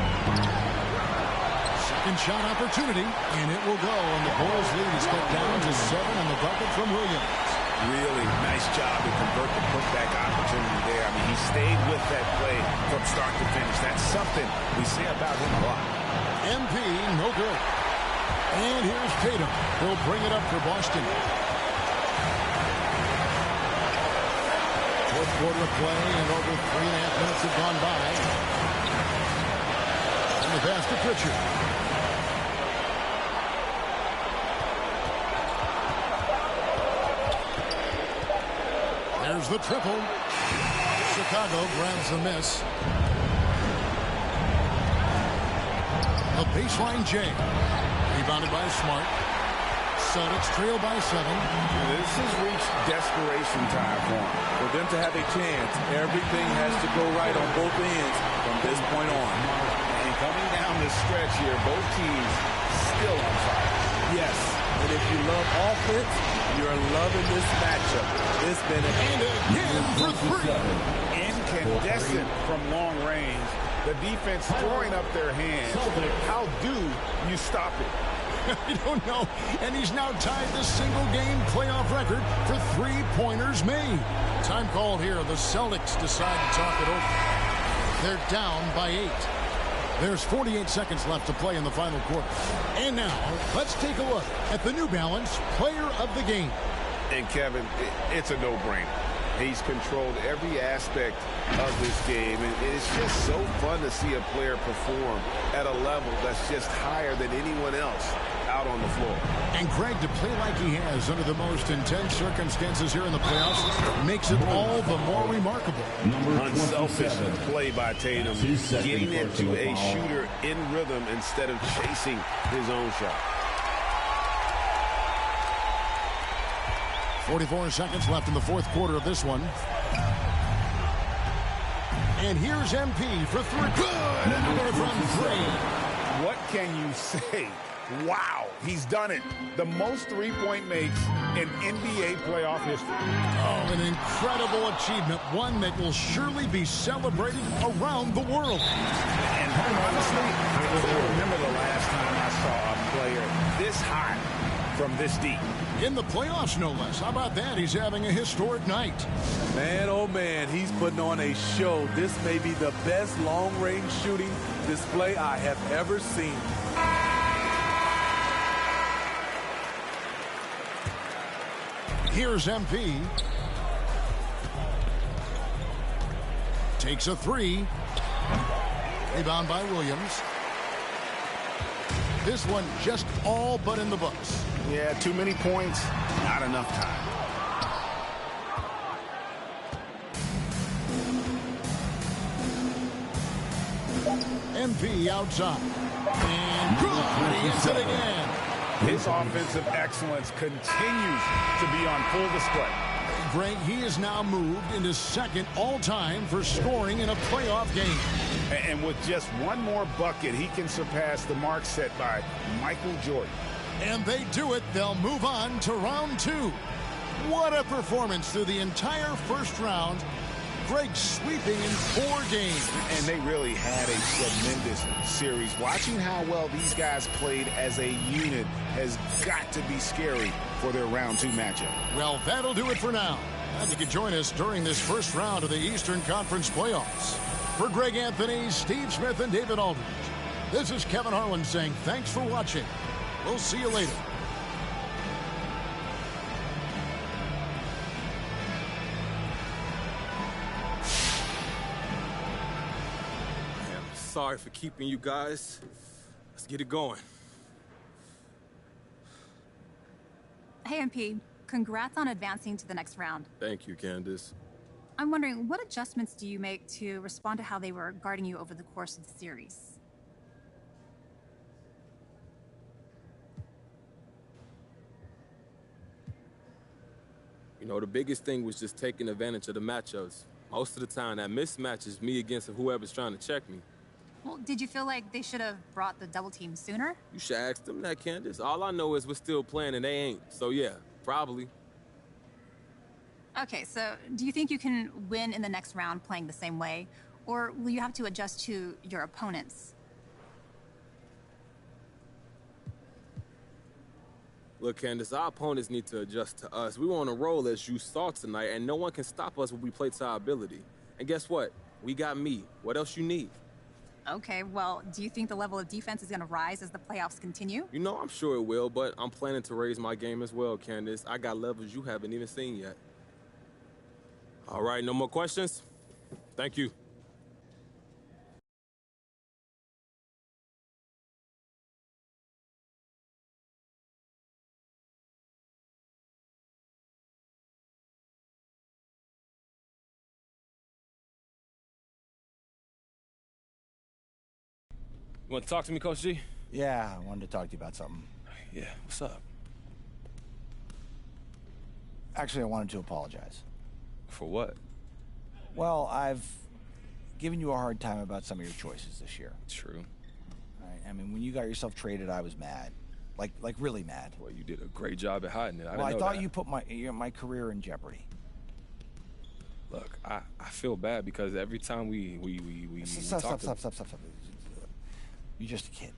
Second shot opportunity, and it will go. And the Bulls lead is cut down to 7 on the bucket from Williams. Really nice job to convert the putback opportunity there. I mean, he stayed with that play from start to finish. That's something we say about him a lot. MP, no good. And here's Tatum. He'll bring it up for Boston. 4th quarter of play, and over 3.5 minutes have gone by. And the pass to Pritchard. the triple. Chicago grabs the miss. A baseline J. Rebounded by Smart. Celtics trail by 7. This has reached desperation time for them. For them to have a chance, everything has to go right on both ends from this point on. And coming down the stretch here, both teams still on fire. Yes, and if you love offense, you're loving this matchup. It's been and again for 3. Incandescent from long range. The defense throwing up their hands. How do you stop it? I don't know. And he's now tied the single-game playoff record for three-pointers made. Time called here. The Celtics decide to talk it over. They're down by 8. There's 48 seconds left to play in the final quarter. And now, let's take a look at the New Balance Player of the Game. And Kevin, it's a no-brainer. He's controlled every aspect of this game, and it's just so fun to see a player perform at a level that's just higher than anyone else out on the floor. And Greg, to play like he has under the most intense circumstances here in the playoffs makes it all the more remarkable. Unselfish play by Tatum, getting it to a shooter in rhythm instead of chasing his own shot. 44 seconds left in the fourth quarter of this one. And here's MP for 3. Good! Another from 3. What can you say? Wow, he's done it. The most three-point makes in NBA playoff history. Oh, an incredible achievement. One that will surely be celebrated around the world. And honestly, I can't remember the last time I saw a player this hot from this deep. In the playoffs, no less. How about that? He's having a historic night. Man, oh man, he's putting on a show. This may be the best long-range shooting display I have ever seen. Here's MP. Takes a 3. Rebound by Williams. This one just all but in the books. Yeah, too many points, not enough time. MP outside. And good. He hits it again. His offensive excellence continues to be on full display. Greg, he is now moved into second all-time for scoring in a playoff game. And with just one more bucket, he can surpass the mark set by Michael Jordan. And they do it. They'll move on to round 2. What a performance through the entire first round. Greg sweeping in 4 games. And they really had a tremendous series. Watching how well these guys played as a unit has got to be scary for their round 2 matchup. Well, that'll do it for now. And you can join us during this first round of the Eastern Conference playoffs. For Greg Anthony, Steve Smith, and David Aldridge, this is Kevin Harlan saying thanks for watching. We'll see you later. Sorry for keeping you guys. Let's get it going. Hey, MP, congrats on advancing to the next round. Thank you, Candace. I'm wondering, what adjustments do you make to respond to how they were guarding you over the course of the series? You know, the biggest thing was just taking advantage of the matchups. Most of the time, that mismatch is me against whoever's trying to check me. Well, did you feel like they should have brought the double team sooner? You should ask them that, Candace. All I know is we're still playing and they ain't. So, yeah, probably. Okay, so do you think you can win in the next round playing the same way? Or will you have to adjust to your opponents? Look, Candace, our opponents need to adjust to us. We were on a roll, as you saw tonight, and no one can stop us when we play to our ability. And guess what? We got me. What else you need? Okay, well, do you think the level of defense is going to rise as the playoffs continue? You know, I'm sure it will, but I'm planning to raise my game as well, Candace. I got levels you haven't even seen yet. All right, no more questions? Thank you. You want to talk to me, Coach G? Yeah, I wanted to talk to you about something. Yeah, what's up? Actually, I wanted to apologize. For what? Well, I've given you a hard time about some of your choices this year. True. Right? I mean, when you got yourself traded, I was mad. Like really mad. Well, you did a great job at hiding it. I thought you put my career in jeopardy. Look, I feel bad because every time we Stop. You're just a kid.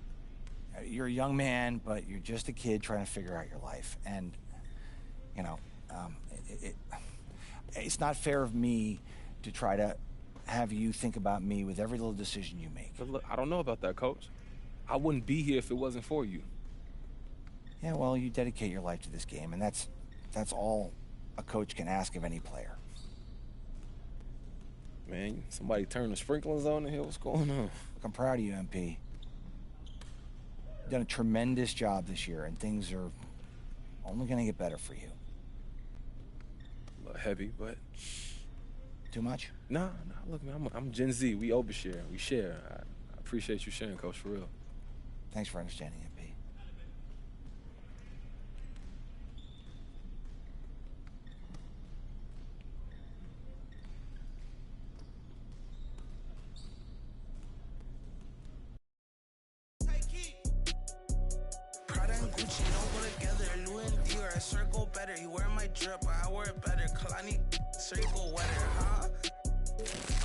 You're a young man, but you're just a kid trying to figure out your life. And, you know, it's not fair of me to try to have you think about me with every little decision you make. But look, I don't know about that, Coach. I wouldn't be here if it wasn't for you. Yeah, well, you dedicate your life to this game, and that's all a coach can ask of any player. Man, somebody turned the sprinklers on in here. What's going on? Look, I'm proud of you, MP. You've done a tremendous job this year, and things are only going to get better for you. A little heavy, but... Too much? No. Look, man, I'm Gen Z. We overshare. We share. I appreciate you sharing, Coach, for real. Thanks for understanding, MP. Circle better, you wear my drip, but I wear it better. Kalani, circle wetter, huh?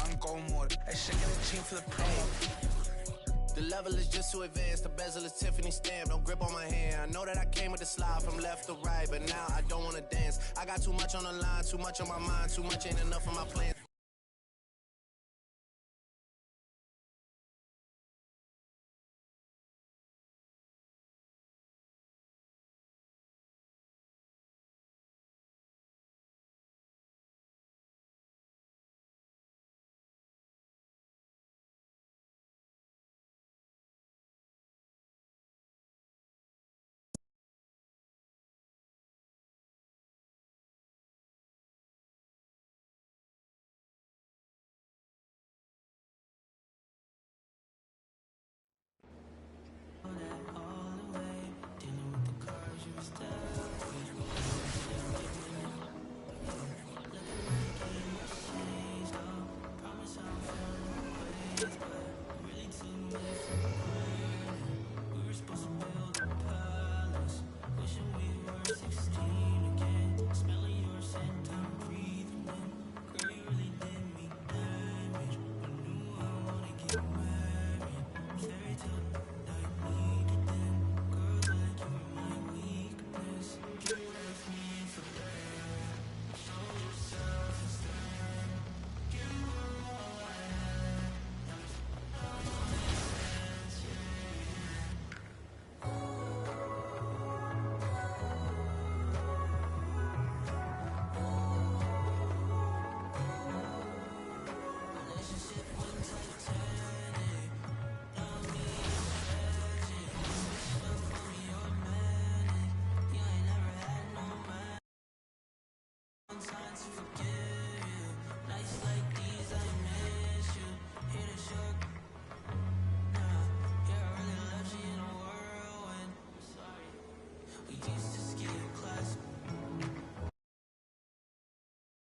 I'm going more. That shit gonna change for the promo. The level is just too advanced. The bezel is Tiffany stamp. Don't grip on my hand. I know that I came with the slide from left to right, but now I don't wanna dance. I got too much on the line, too much on my mind, too much ain't enough of my plans.